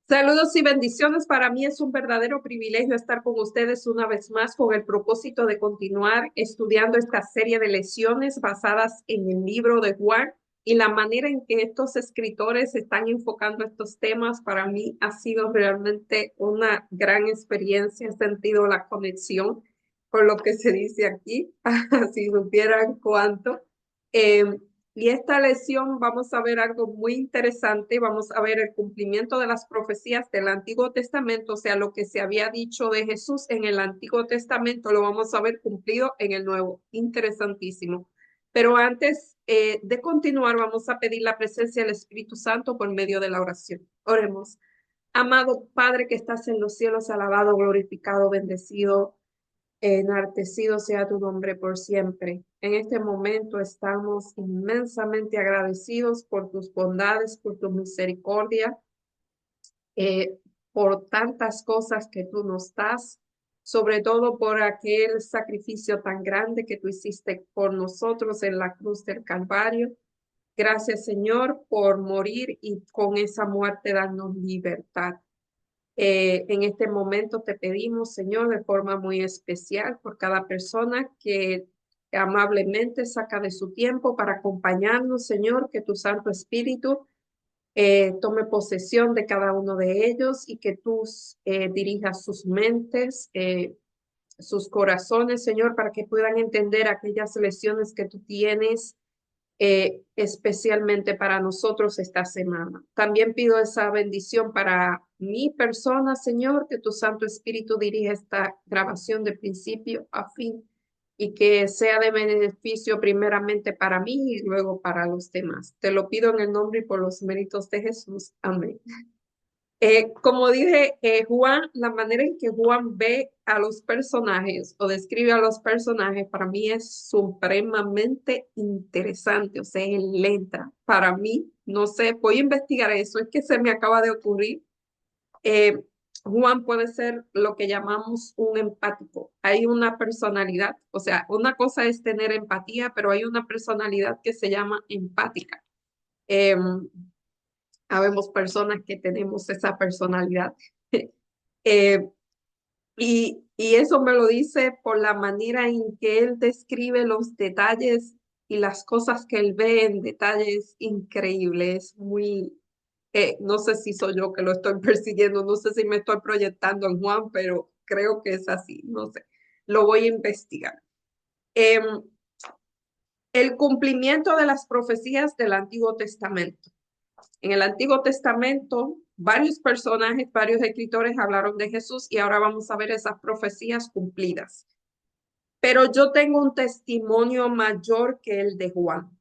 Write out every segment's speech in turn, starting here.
Saludos y bendiciones. Para mí es un verdadero privilegio estar con ustedes una vez más con el propósito de continuar estudiando esta serie de lecciones basadas en el libro de Juan y la manera en que estos escritores están enfocando estos temas. Para mí ha sido realmente una gran experiencia. He sentido la conexión con lo que se dice aquí, si supieran cuánto. Eh, y esta lección vamos a ver algo muy interesante, vamos a ver el cumplimiento de las profecías del Antiguo Testamento, o sea, lo que se había dicho de Jesús en el Antiguo Testamento, lo vamos a ver cumplido en el Nuevo. Interesantísimo. Pero antes de continuar, vamos a pedir la presencia del Espíritu Santo por medio de la oración. Oremos. Amado Padre que estás en los cielos, alabado, glorificado, bendecido, enaltecido sea tu nombre por siempre. En este momento estamos inmensamente agradecidos por tus bondades, por tu misericordia, por tantas cosas que tú nos das, sobre todo por aquel sacrificio tan grande que tú hiciste por nosotros en la cruz del Calvario. Gracias, Señor, por morir y con esa muerte darnos libertad. En este momento te pedimos, Señor, de forma muy especial por cada persona que amablemente saca de su tiempo para acompañarnos, Señor, que tu Santo Espíritu tome posesión de cada uno de ellos y que tú dirijas sus mentes, sus corazones, Señor, para que puedan entender aquellas lecciones que tú tienes especialmente para nosotros esta semana. También pido esa bendición para mi persona, Señor, que tu Santo Espíritu dirija esta grabación de principio a fin y que sea de beneficio primeramente para mí y luego para los demás. Te lo pido en el nombre y por los méritos de Jesús. Amén. Como dije, Juan, la manera en que Juan ve a los personajes o describe a los personajes, para mí es supremamente interesante. O sea, él entra. Para mí, no sé, voy a investigar eso, es que se me acaba de ocurrir. Eh, Juan puede ser lo que llamamos un empático. Hay una personalidad, o sea, una cosa es tener empatía, pero hay una personalidad que se llama empática. Em, Habemos personas que tenemos esa personalidad. Eh, y eso me lo dice por la manera en que él describe los detalles y las cosas que él ve en detalles increíbles. Muy, no sé si soy yo que lo estoy persiguiendo, no sé si me estoy proyectando en Juan, pero creo que es así, no sé. Lo voy a investigar. Em, el cumplimiento de las profecías del Antiguo Testamento. En el Antiguo Testamento, varios personajes, varios escritores hablaron de Jesús y ahora vamos a ver esas profecías cumplidas. Pero yo tengo un testimonio mayor que el de Juan.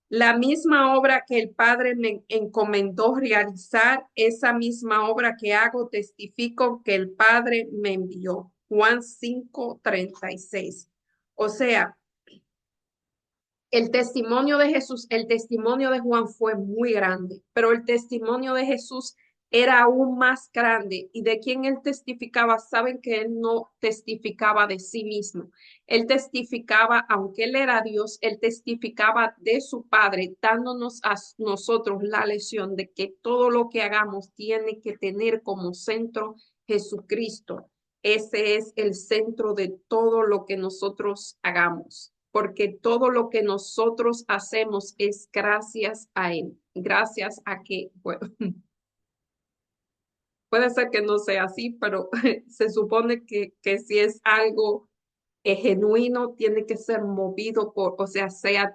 La misma obra que el Padre me encomendó realizar, esa misma obra que hago, testifico que el Padre me envió. Juan 5:36. O sea, el testimonio de Jesús, el testimonio de Juan fue muy grande, pero el testimonio de Jesús era aún más grande. ¿Y de quién él testificaba? Saben que él no testificaba de sí mismo. Él testificaba, aunque él era Dios, él testificaba de su Padre, dándonos a nosotros la lección de que todo lo que hagamos tiene que tener como centro Jesucristo. Ese es el centro de todo lo que nosotros hagamos, porque todo lo que nosotros hacemos es gracias a Él, gracias a que, bueno, puede ser que no sea así, pero se supone que si es algo genuino, tiene que ser movido por, o sea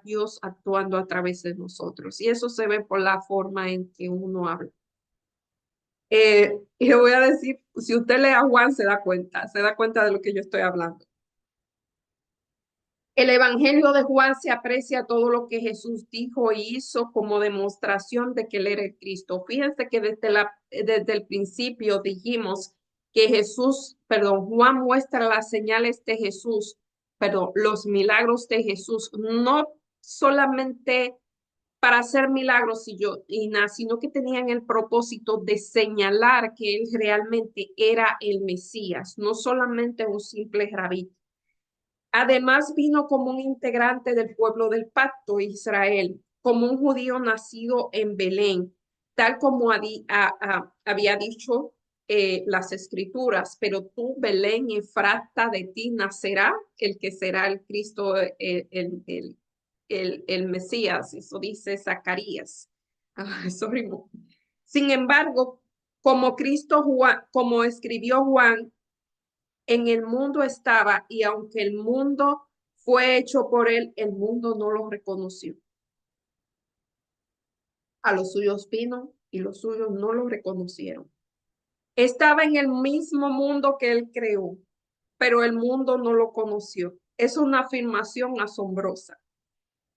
Dios actuando a través de nosotros. Y eso se ve por la forma en que uno habla. Y le voy a decir, si usted lee a Juan, se da cuenta de lo que yo estoy hablando. El Evangelio de Juan se aprecia todo lo que Jesús dijo y hizo como demostración de que él era el Cristo. Fíjense que desde el principio dijimos que Juan muestra las señales de Jesús, los milagros de Jesús, no solamente para hacer milagros sino que tenían el propósito de señalar que él realmente era el Mesías, no solamente un simple rabí. Además, vino como un integrante del pueblo del pacto Israel, como un judío nacido en Belén, tal como había dicho las escrituras, pero tú, Belén, Efrata, de ti nacerá el que será el Cristo, el Mesías, eso dice Zacarías. Eso rimó. Sin embargo, como Cristo Juan, como escribió Juan, en el mundo estaba y aunque el mundo fue hecho por él, el mundo no lo reconoció. A los suyos vino y los suyos no lo reconocieron. Estaba en el mismo mundo que él creó, pero el mundo no lo conoció. Es una afirmación asombrosa.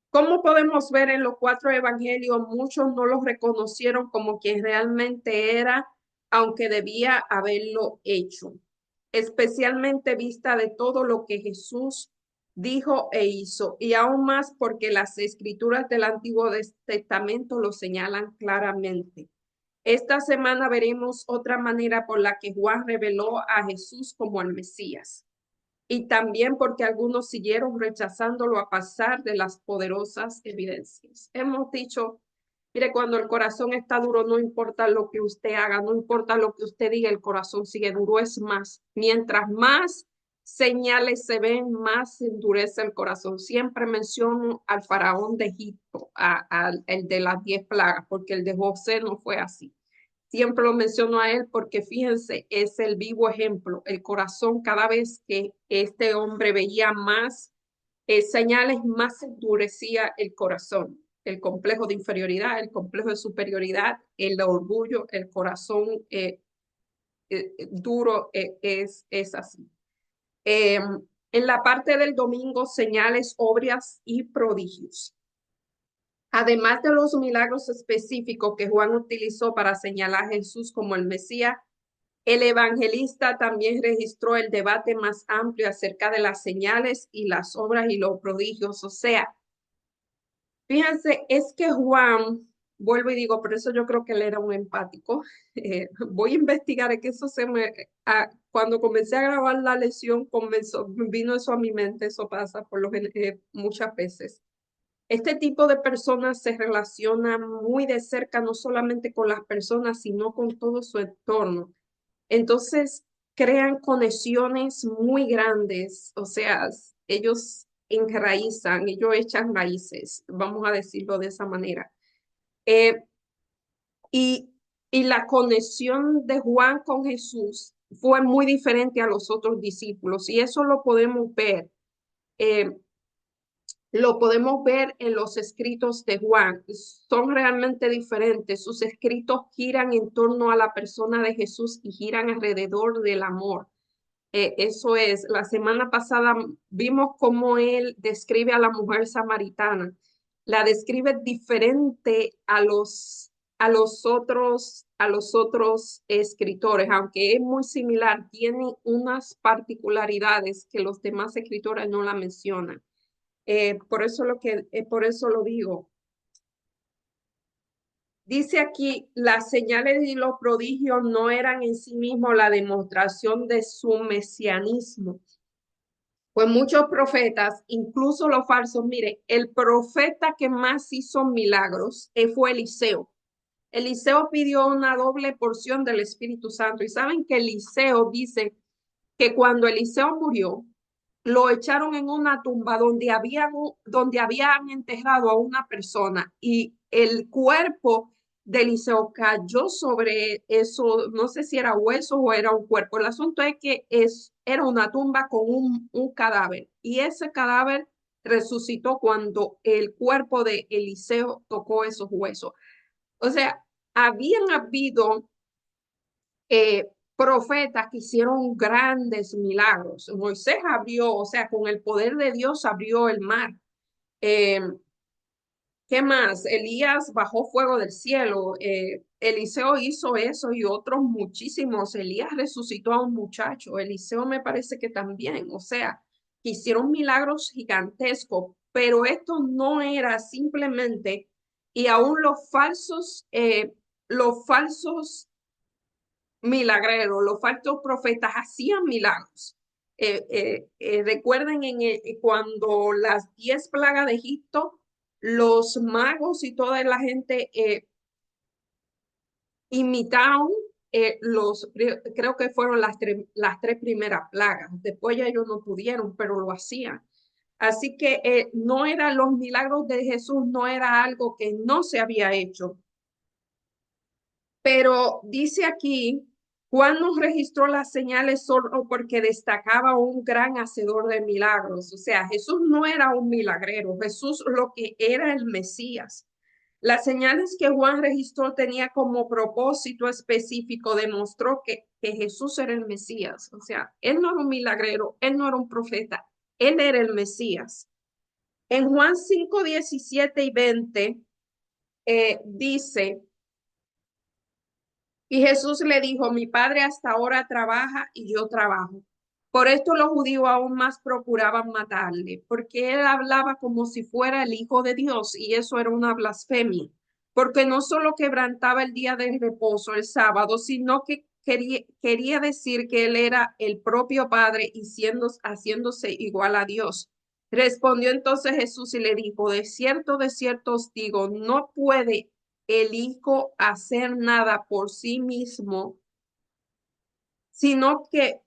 Como podemos ver en los cuatro evangelios, muchos no lo reconocieron como quien realmente era, aunque debía haberlo hecho, especialmente vista de todo lo que Jesús dijo e hizo, y aún más porque las escrituras del Antiguo Testamento lo señalan claramente. Esta semana veremos otra manera por la que Juan reveló a Jesús como el Mesías y también porque algunos siguieron rechazándolo a pesar de las poderosas evidencias. Hemos dicho, mire, cuando el corazón está duro, no importa lo que usted haga, no importa lo que usted diga, el corazón sigue duro, es más. Mientras más señales se ven, más se endurece el corazón. Siempre menciono al faraón de Egipto, el de las 10 plagas, porque el de José no fue así. Siempre lo menciono a él porque fíjense, es el vivo ejemplo. El corazón, cada vez que este hombre veía más señales, más se endurecía el corazón. El complejo de inferioridad, el complejo de superioridad, el orgullo, el corazón duro es así. En la parte del domingo, señales, obras y prodigios. Además de los milagros específicos que Juan utilizó para señalar a Jesús como el Mesías, el evangelista también registró el debate más amplio acerca de las señales y las obras y los prodigios. O sea, fíjense, es que Juan, vuelvo y digo, por eso yo creo que él era un empático. Voy a investigar, es que eso cuando comencé a grabar la lección, vino eso a mi mente, eso pasa muchas veces. Este tipo de personas se relaciona muy de cerca, no solamente con las personas, sino con todo su entorno. Entonces, crean conexiones muy grandes, o sea, ellos enraizan, ellos echan raíces, vamos a decirlo de esa manera. Eh, y, y la conexión de Juan con Jesús fue muy diferente a los otros discípulos, y eso lo podemos ver. eh, lo podemos ver en los escritos de Juan. Son realmente diferentes. Sus escritos giran en torno a la persona de Jesús y giran alrededor del amor. Eso es, la semana pasada vimos cómo él describe a la mujer samaritana. La describe diferente a los otros escritores, aunque es muy similar, tiene unas particularidades que los demás escritores no la mencionan. Por eso lo digo. Dice aquí, las señales y los prodigios no eran en sí mismos la demostración de su mesianismo. Pues muchos profetas, incluso los falsos, mire, el profeta que más hizo milagros fue Eliseo. Eliseo pidió una doble porción del Espíritu Santo y saben que Eliseo dice que cuando Eliseo murió, lo echaron en una tumba donde habían enterrado a una persona y el cuerpo de Eliseo cayó sobre eso, no sé si era hueso o era un cuerpo. El asunto es que era una tumba con un cadáver y ese cadáver resucitó cuando el cuerpo de Eliseo tocó esos huesos. O sea, habían habido profetas que hicieron grandes milagros. Moisés abrió, o sea, con el poder de Dios abrió el mar. Eh, ¿Qué más? Elías bajó fuego del cielo. Eliseo hizo eso y otros muchísimos. Elías resucitó a un muchacho. Eliseo me parece que también. O sea, que hicieron milagros gigantescos, pero esto no era simplemente, y aún los falsos milagreros, los falsos profetas hacían milagros. Recuerden cuando las 10 plagas de Egipto, los magos y toda la gente imitaron creo que fueron las tres primeras plagas. Después ya ellos no pudieron, pero lo hacían. Así que no eran los milagros de Jesús, no era algo que no se había hecho. Pero dice aquí, Juan nos registró las señales solo porque destacaba un gran hacedor de milagros. O sea, Jesús no era un milagrero, Jesús lo que era el Mesías. Las señales que Juan registró tenía como propósito específico, demostró que Jesús era el Mesías. O sea, él no era un milagrero, él no era un profeta, él era el Mesías. En Juan 5, 17 y 20 dice, y Jesús le dijo, mi padre hasta ahora trabaja y yo trabajo. Por esto los judíos aún más procuraban matarle, porque él hablaba como si fuera el Hijo de Dios, y eso era una blasfemia, porque no solo quebrantaba el día del reposo, el sábado, sino que quería decir que él era el propio Padre y haciéndose igual a Dios. Respondió entonces Jesús y le dijo, de cierto os digo, no puede el Hijo hacer nada por sí mismo, sino que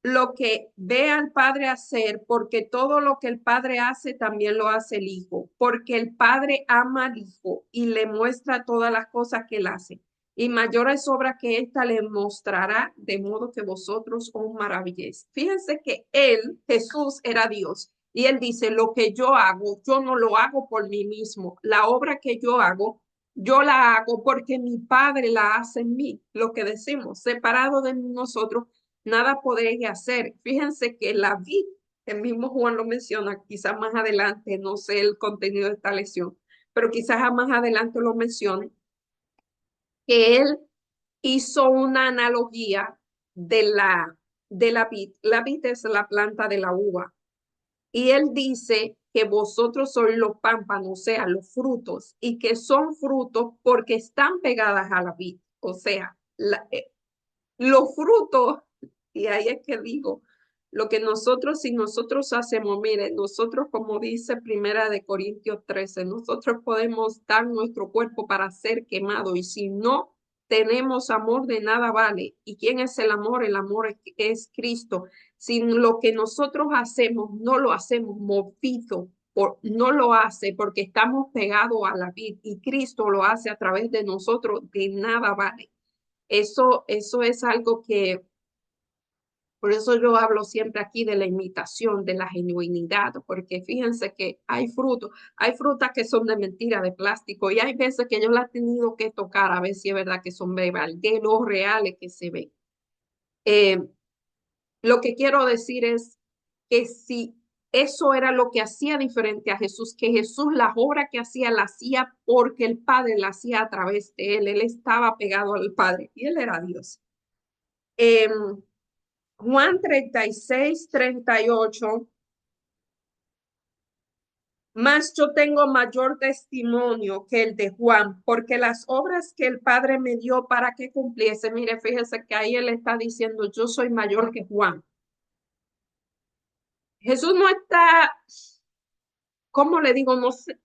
lo que ve al Padre hacer, porque todo lo que el Padre hace también lo hace el Hijo, porque el Padre ama al Hijo y le muestra todas las cosas que él hace. Y mayores obras que ésta le mostrará, de modo que vosotros os maravilléis. Fíjense que él, Jesús, era Dios. Y él dice, lo que yo hago, yo no lo hago por mí mismo. La obra que yo la hago porque mi Padre la hace en mí. Lo que decimos, separado de nosotros, nada podréis hacer. Fíjense que la vid, el mismo Juan lo menciona, quizás más adelante, no sé el contenido de esta lección, pero quizás más adelante lo mencione, que él hizo una analogía de la vid. La vid es la planta de la uva. Y él dice que vosotros sois los pámpanos, o sea, los frutos, y que son frutos porque están pegadas a la vid. O sea, los frutos, y ahí es que digo, lo que nosotros, si nosotros hacemos, mire, nosotros como dice Primera de Corintios 13, nosotros podemos dar nuestro cuerpo para ser quemado y si no tenemos amor de nada vale. ¿Y quién es el amor? El amor es Cristo. Si lo que nosotros hacemos no lo hacemos movido, no lo hace porque estamos pegados a la vid y Cristo lo hace a través de nosotros, de nada vale. Eso es algo que, por eso yo hablo siempre aquí de la imitación, de la genuinidad, porque fíjense que hay frutas que son de mentira, de plástico, y hay veces que yo las he tenido que tocar a ver si es verdad que son de los reales que se ven. Eh, lo que quiero decir es que si eso era lo que hacía diferente a Jesús, que Jesús las obras que hacía, las hacía porque el Padre las hacía a través de él estaba pegado al Padre y él era Dios. Eh, Juan 36, 38. Mas yo tengo mayor testimonio que el de Juan, porque las obras que el Padre me dio para que cumpliese, mire, fíjese que ahí él está diciendo, yo soy mayor que Juan. Jesús no está, ¿cómo le digo? No sé,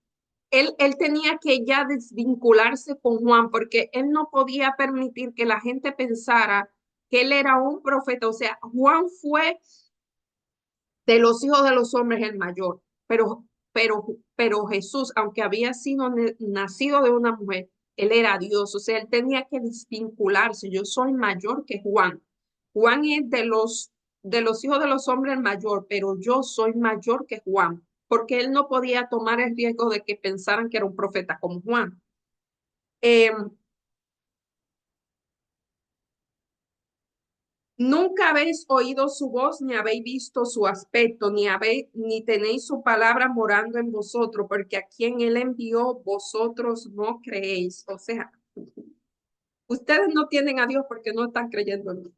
él tenía que ya desvincularse con Juan, porque él no podía permitir que la gente pensara que él era un profeta. O sea, Juan fue de los hijos de los hombres el mayor, pero Jesús, aunque había sido nacido de una mujer, él era Dios, o sea, él tenía que desvincularse. Yo soy mayor que Juan. Juan es de los hijos de los hombres el mayor, pero yo soy mayor que Juan, porque él no podía tomar el riesgo de que pensaran que era un profeta como Juan. Nunca habéis oído su voz, ni habéis visto su aspecto, ni tenéis su palabra morando en vosotros, porque a quien él envió, vosotros no creéis. O sea, ustedes no tienen a Dios porque no están creyendo en mí.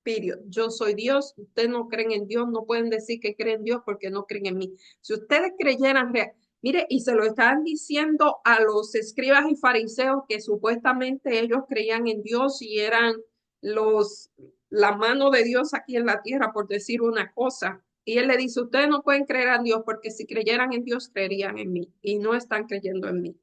Period. Yo soy Dios, ustedes no creen en Dios, no pueden decir que creen en Dios porque no creen en mí. Si ustedes creyeran mire, y se lo están diciendo a los escribas y fariseos que supuestamente ellos creían en Dios y eran los, la mano de Dios aquí en la tierra, por decir una cosa. Y él le dice, ustedes no pueden creer en Dios porque si creyeran en Dios, creerían en mí y no están creyendo en mí.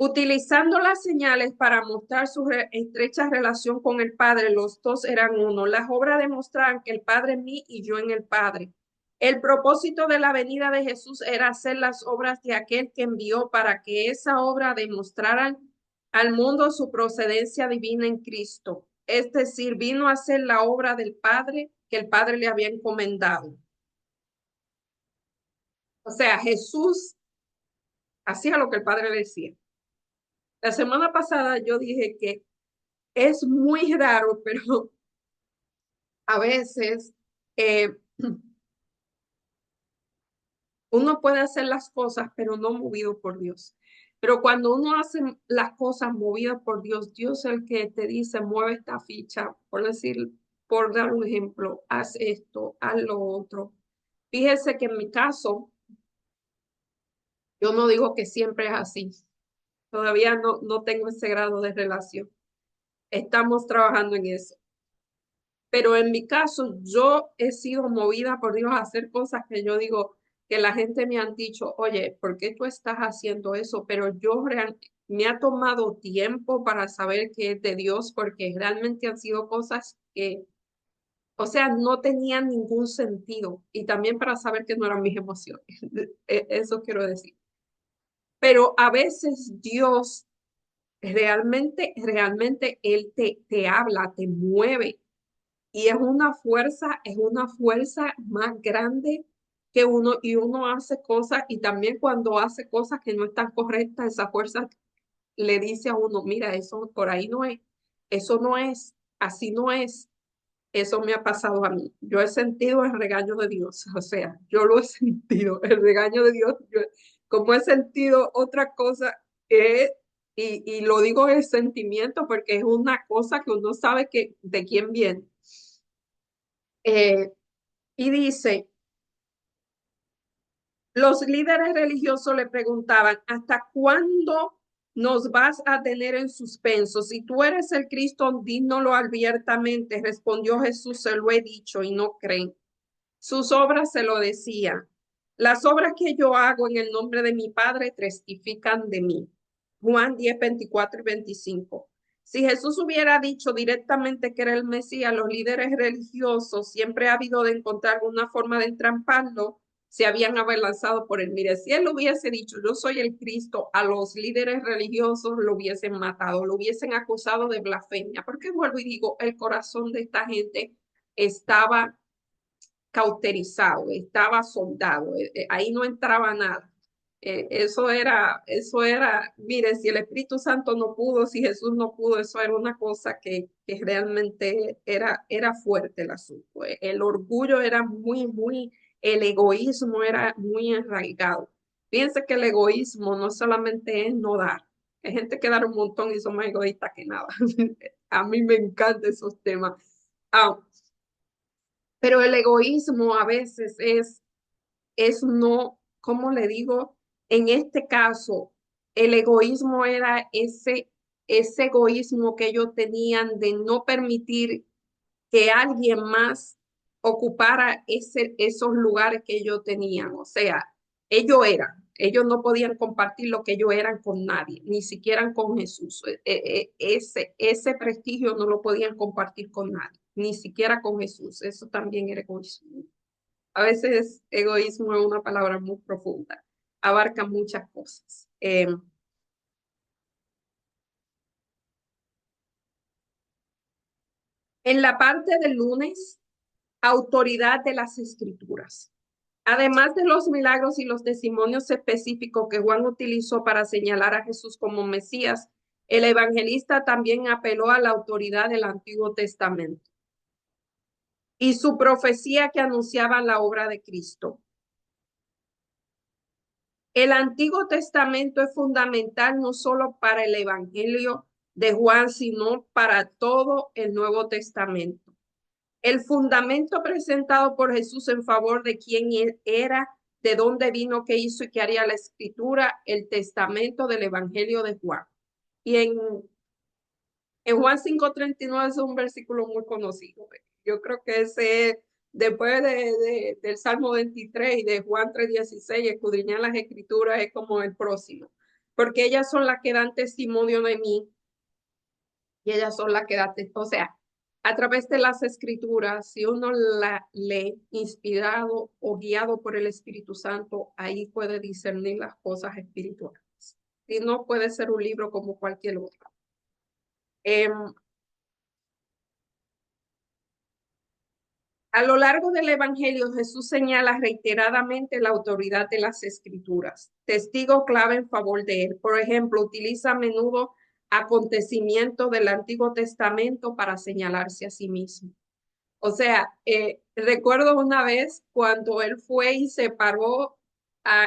Utilizando las señales para mostrar su estrecha relación con el Padre, los dos eran uno. Las obras demostraban que el Padre en mí y yo en el Padre. El propósito de la venida de Jesús era hacer las obras de aquel que envió para que esa obra demostrara al mundo su procedencia divina en Cristo. Es decir, vino a hacer la obra del Padre que el Padre le había encomendado. O sea, Jesús hacía lo que el Padre le decía. La semana pasada yo dije que es muy raro, pero a veces eh, uno puede hacer las cosas, pero no movido por Dios. Pero cuando uno hace las cosas movidas por Dios, Dios es el que te dice, mueve esta ficha, por decir, por dar un ejemplo, haz esto, haz lo otro. Fíjese que en mi caso, yo no digo que siempre es así. Todavía no tengo ese grado de relación. Estamos trabajando en eso. Pero en mi caso, yo he sido movida por Dios a hacer cosas que yo digo, que la gente me han dicho, oye, ¿por qué tú estás haciendo eso? Pero me ha tomado tiempo para saber que es de Dios, porque realmente han sido cosas que, o sea, no tenían ningún sentido. Y también para saber que no eran mis emociones. Eso quiero decir. Pero a veces Dios realmente Él te habla, te mueve y es una fuerza más grande que uno, y uno hace cosas, y también cuando hace cosas que no están correctas, esa fuerza le dice a uno, mira, eso por ahí no es, eso no es, así no es. Eso me ha pasado a mí. Yo he sentido el regaño de Dios, o sea, yo lo he sentido, el regaño de Dios, como he sentido otra cosa, eh, y lo digo el sentimiento porque es una cosa que uno sabe que de quién viene. Eh, y dice, los líderes religiosos le preguntaban, ¿hasta cuándo nos vas a tener en suspenso? Si tú eres el Cristo, dínoslo abiertamente. Respondió Jesús, se lo he dicho y no creen. Sus obras se lo decían. Las obras que yo hago en el nombre de mi Padre testifican de mí. Juan 10, 24 y 25. Si Jesús hubiera dicho directamente que era el Mesías, los líderes religiosos siempre ha habido de encontrar una forma de entramparlo, se habían abalanzado por él. Mire, si él hubiese dicho, yo soy el Cristo, a los líderes religiosos lo hubiesen matado, lo hubiesen acusado de blasfemia. Porque vuelvo y digo, el corazón de esta gente estaba cauterizado, estaba soldado, ahí no entraba nada. Eso era, mire, si el Espíritu Santo no pudo, si Jesús no pudo, eso era una cosa que realmente era fuerte el asunto. El orgullo era muy, el egoísmo era muy arraigado. Fíjense que el egoísmo no solamente es no dar, hay gente que da un montón y son más egoístas que nada. A mí me encantan esos temas. Ah, pero el egoísmo a veces es no, ¿cómo le digo? En este caso, el egoísmo era ese egoísmo que ellos tenían de no permitir que alguien más ocupara esos lugares que ellos tenían. O sea, ellos no podían compartir lo que ellos eran con nadie, ni siquiera con Jesús. Ese prestigio no lo podían compartir con nadie, ni siquiera con Jesús. Eso también era egoísmo. A veces egoísmo es una palabra muy profunda, abarca muchas cosas. En la parte del lunes, autoridad de las escrituras. Además de los milagros y los testimonios específicos que Juan utilizó para señalar a Jesús como Mesías, el evangelista también apeló a la autoridad del Antiguo Testamento y su profecía que anunciaba la obra de Cristo. El Antiguo Testamento es fundamental no solo para el Evangelio de Juan, sino para todo el Nuevo Testamento. El fundamento presentado por Jesús en favor de quién era, de dónde vino, qué hizo y qué haría la Escritura, el testamento del Evangelio de Juan. Y en Juan 5:39 es un versículo muy conocido. Yo creo que ese, después del Salmo 23 y de Juan 3:16, escudriñar las Escrituras es como el próximo. porque ellas son las que dan testimonio de mí y ellas son las que dan testimonio. O sea, a través de las escrituras, si uno la lee inspirado o guiado por el Espíritu Santo, ahí puede discernir las cosas espirituales. Y no puede ser un libro como cualquier otro. Em, A lo largo del Evangelio, Jesús señala reiteradamente la autoridad de las Escrituras, testigo clave en favor de él. Por ejemplo, utiliza a menudo acontecimientos del Antiguo Testamento para señalarse a sí mismo. O sea, recuerdo una vez cuando él fue y se paró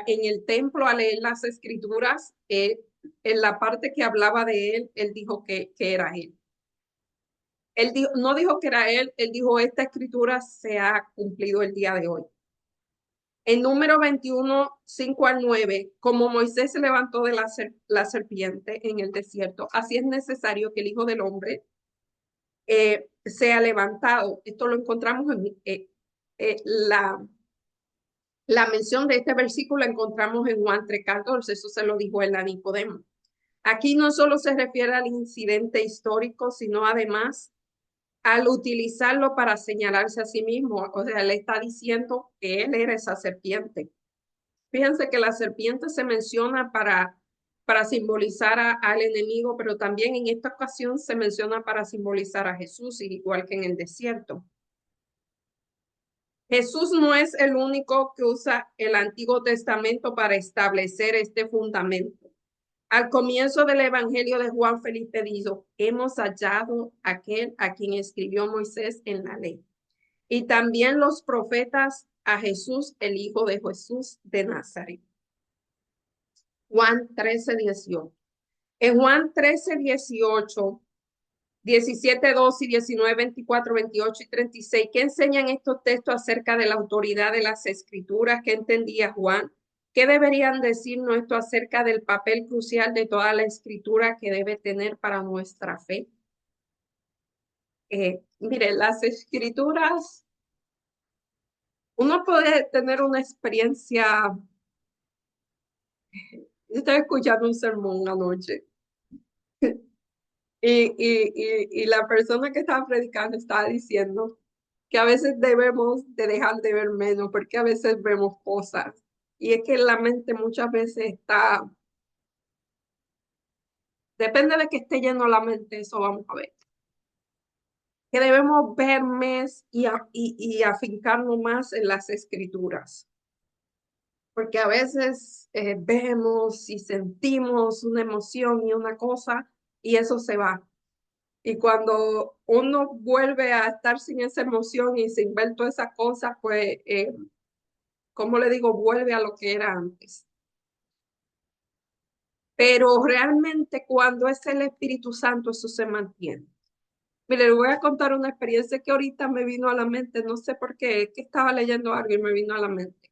en el templo a leer las Escrituras, en la parte que hablaba de él, él dijo que era él. No dijo que era él dijo, esta escritura se ha cumplido el día de hoy. En número 21, 5 al 9, como Moisés se levantó de la serpiente en el desierto, así es necesario que el Hijo del Hombre sea levantado. Esto lo encontramos en la mención de este versículo, la encontramos en Juan 3:14, eso se lo dijo él a Nicodemo. Aquí no solo se refiere al incidente histórico, sino además al utilizarlo para señalarse a sí mismo. O sea, le está diciendo que él era esa serpiente. Fíjense que la serpiente se menciona para simbolizar al enemigo, pero también en esta ocasión se menciona para simbolizar a Jesús, igual que en el desierto. Jesús no es el único que usa el Antiguo Testamento para establecer este fundamento. Al comienzo del Evangelio de Juan, Felipe dijo, hemos hallado aquel a quien escribió Moisés en la ley. Y también los profetas a Jesús, el hijo de Jesús de Nazaret. Juan 13:18. En Juan 13:18, 17:2 y 19:24, 28 y 36, ¿qué enseñan estos textos acerca de la autoridad de las escrituras? ¿Qué entendía Juan? ¿Qué deberían decirnos esto acerca del papel crucial de toda la escritura que debe tener para nuestra fe? Mire, las escrituras, uno puede tener una experiencia. Yo estaba escuchando un sermón anoche y la persona que estaba predicando estaba diciendo que a veces debemos de dejar de ver menos porque a veces vemos cosas. Y es que la mente muchas veces está, depende de que esté lleno la mente, eso vamos a ver. Que debemos ver más y afincarnos más en las escrituras. Porque a veces vemos y sentimos una emoción y una cosa y eso se va. Y cuando uno vuelve a estar sin esa emoción y sin ver todas esas cosas, pues, como le digo, vuelve a lo que era antes. Pero realmente cuando es el Espíritu Santo, eso se mantiene. Mire, le voy a contar una experiencia que ahorita me vino a la mente, no sé por qué, es que estaba leyendo algo y me vino a la mente.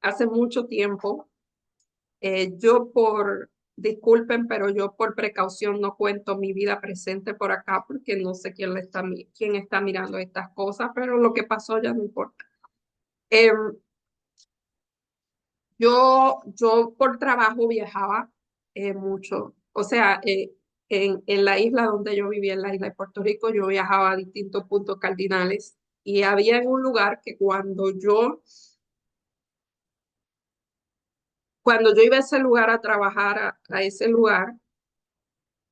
Hace mucho tiempo, disculpen, pero yo por precaución no cuento mi vida presente por acá porque no sé quién está mirando estas cosas, pero lo que pasó ya no importa. Em, yo por trabajo viajaba mucho, o sea, en la isla donde yo vivía, en la isla de Puerto Rico, yo viajaba a distintos puntos cardinales y había en un lugar que cuando yo iba a ese lugar a trabajar, a ese lugar,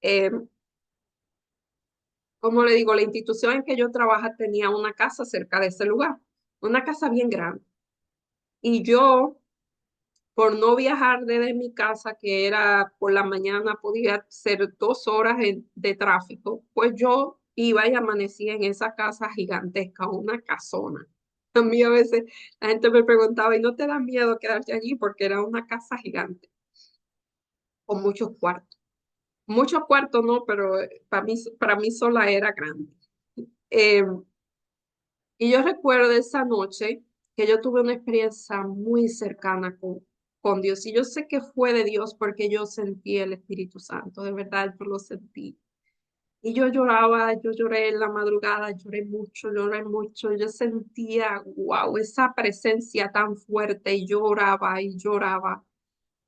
em, como le digo, la institución en que yo trabajo tenía una casa cerca de ese lugar, una casa bien grande. Y yo, por no viajar desde mi casa, que era por la mañana, podía ser 2 horas de tráfico, pues yo iba y amanecía en esa casa gigantesca, una casona. A mí a veces la gente me preguntaba, ¿y no te da miedo quedarte allí? Porque era una casa gigante, con muchos cuartos. Muchos cuartos no, pero para mí sola era grande. Eh, y yo recuerdo esa noche que yo tuve una experiencia muy cercana con Dios. Y yo sé que fue de Dios porque yo sentí el Espíritu Santo, de verdad, yo lo sentí. Y yo lloraba, yo lloré en la madrugada, lloré mucho. Yo sentía, wow, esa presencia tan fuerte y lloraba y lloraba.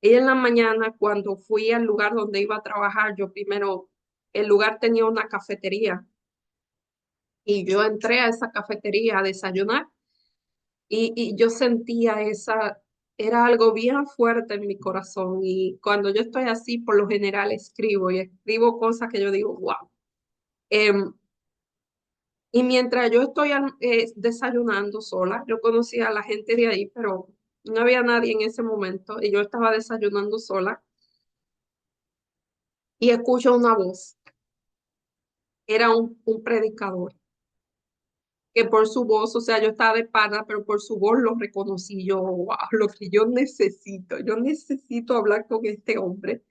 Y en la mañana, cuando fui al lugar donde iba a trabajar, yo primero, el lugar tenía una cafetería y yo entré a esa cafetería a desayunar y yo sentía era algo bien fuerte en mi corazón. Y cuando yo estoy así, por lo general escribo y escribo cosas que yo digo, wow. Y mientras yo estoy desayunando sola, yo conocía a la gente de ahí, pero no había nadie en ese momento y yo estaba desayunando sola y escucho una voz. Era un predicador que por su voz, o sea, yo estaba de pana, pero por su voz lo reconocí yo, wow, lo que yo necesito hablar con este hombre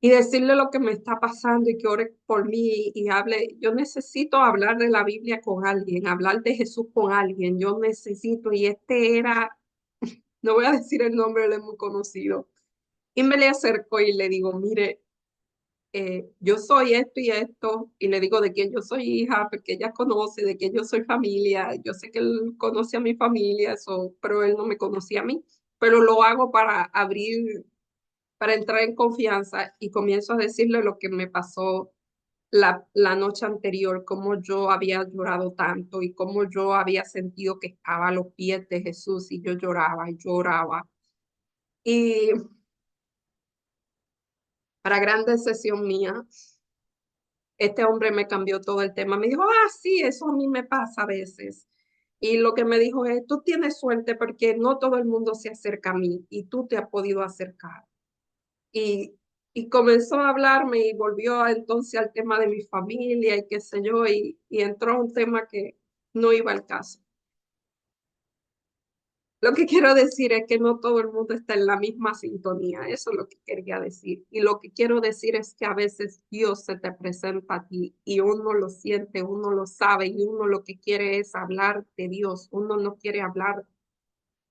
y decirle lo que me está pasando y que ore por mí y hable. Yo necesito hablar de la Biblia con alguien, hablar de Jesús con alguien, yo necesito, y este era, no voy a decir el nombre, él es muy conocido, y me le acerco y le digo, mire, yo soy esto y esto, y le digo de quién yo soy hija, porque ella conoce, de quién yo soy familia, yo sé que él conoce a mi familia, eso, pero él no me conocía a mí, pero lo hago para abrir, para entrar en confianza y comienzo a decirle lo que me pasó la noche anterior, cómo yo había llorado tanto y cómo yo había sentido que estaba a los pies de Jesús y yo lloraba y lloraba. Y para gran decepción mía, este hombre me cambió todo el tema. Me dijo, sí, eso a mí me pasa a veces. Y lo que me dijo es, tú tienes suerte porque no todo el mundo se acerca a mí y tú te has podido acercar. Y, y comenzó a hablarme y volvió entonces al tema de mi familia y qué sé yo, y entró a un tema que no iba al caso. Lo que quiero decir es que no todo el mundo está en la misma sintonía, eso es lo que quería decir. Y lo que quiero decir es que a veces Dios se te presenta a ti y uno lo siente, uno lo sabe y uno lo que quiere es hablar de Dios, uno no quiere hablar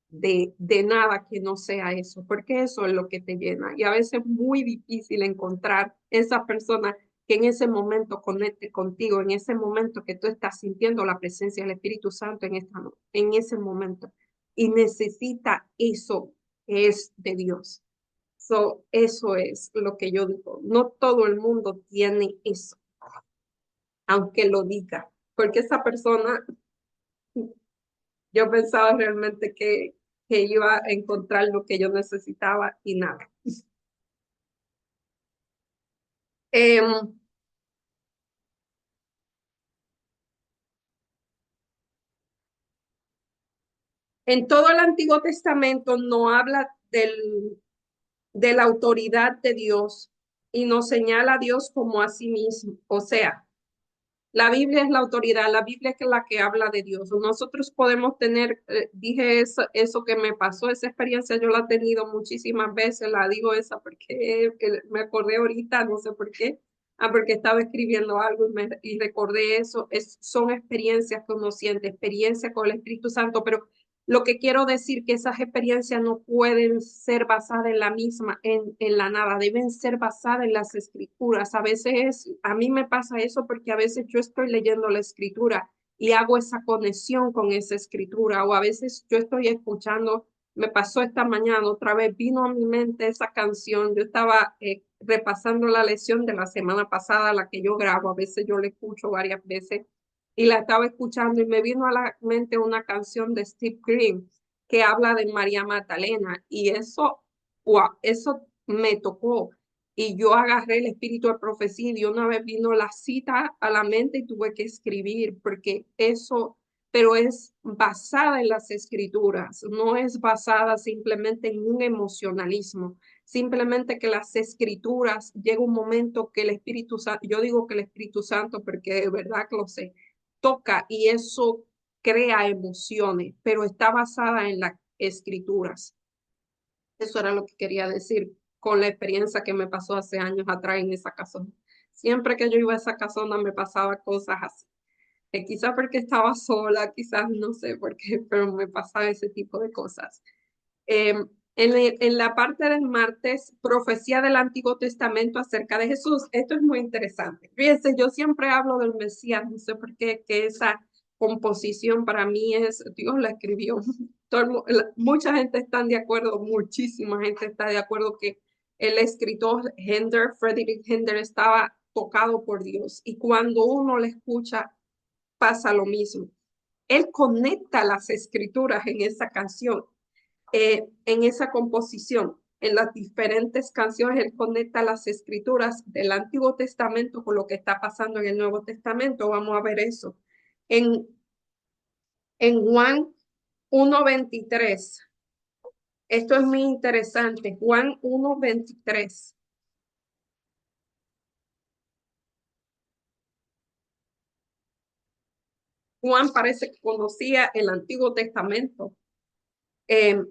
de nada que no sea eso, porque eso es lo que te llena. Y a veces es muy difícil encontrar esa persona que en ese momento conecte contigo, en ese momento que tú estás sintiendo la presencia del Espíritu Santo en ese momento. Y necesita eso que es de Dios. Eso es lo que yo digo. No todo el mundo tiene eso, aunque lo diga, porque esa persona, yo pensaba realmente que iba a encontrar lo que yo necesitaba y nada. Em, en todo el Antiguo Testamento no habla de la autoridad de Dios y nos señala a Dios como a sí mismo. O sea, la Biblia es la autoridad, la Biblia es la que habla de Dios. Nosotros podemos tener, dije eso que me pasó, esa experiencia yo la he tenido muchísimas veces, la digo esa porque me acordé ahorita, no sé por qué, porque estaba escribiendo algo y recordé eso. Son experiencias que uno siente, experiencias con el Espíritu Santo, pero lo que quiero decir que esas experiencias no pueden ser basadas en la misma, en la nada, deben ser basadas en las escrituras. A veces, a mí me pasa eso porque a veces yo estoy leyendo la escritura y hago esa conexión con esa escritura, o a veces yo estoy escuchando, me pasó esta mañana, otra vez vino a mi mente esa canción, yo estaba repasando la lección de la semana pasada, la que yo grabo, a veces yo la escucho varias veces y la estaba escuchando y me vino a la mente una canción de Steve Green que habla de María Magdalena y eso, wow, eso me tocó y yo agarré el espíritu de profecía y de una vez vino la cita a la mente y tuve que escribir porque eso, pero es basada en las escrituras, no es basada simplemente en un emocionalismo, simplemente que las escrituras llega un momento que el Espíritu Santo, yo digo que el Espíritu Santo porque de verdad que lo sé, toca y eso crea emociones, pero está basada en las escrituras. Eso era lo que quería decir con la experiencia que me pasó hace años atrás en esa casona. Siempre que yo iba a esa casona me pasaba cosas así. Quizás porque estaba sola, quizás no sé por qué, pero me pasaba ese tipo de cosas. Eh, en la parte del martes, profecía del Antiguo Testamento acerca de Jesús. Esto es muy interesante. Fíjense, yo siempre hablo del Mesías, no sé por qué, que esa composición para mí es, Dios la escribió. Mucha gente está de acuerdo, muchísima gente está de acuerdo que el escritor Händel, Friedrich Händel, estaba tocado por Dios. Y cuando uno le escucha, pasa lo mismo. Él conecta las escrituras en esa canción, en esa composición. En las diferentes canciones, él conecta las escrituras del Antiguo Testamento con lo que está pasando en el Nuevo Testamento. Vamos a ver eso. En, en Juan 1:23. Esto es muy interesante. Juan 1:23. Juan parece que conocía el Antiguo Testamento, eh,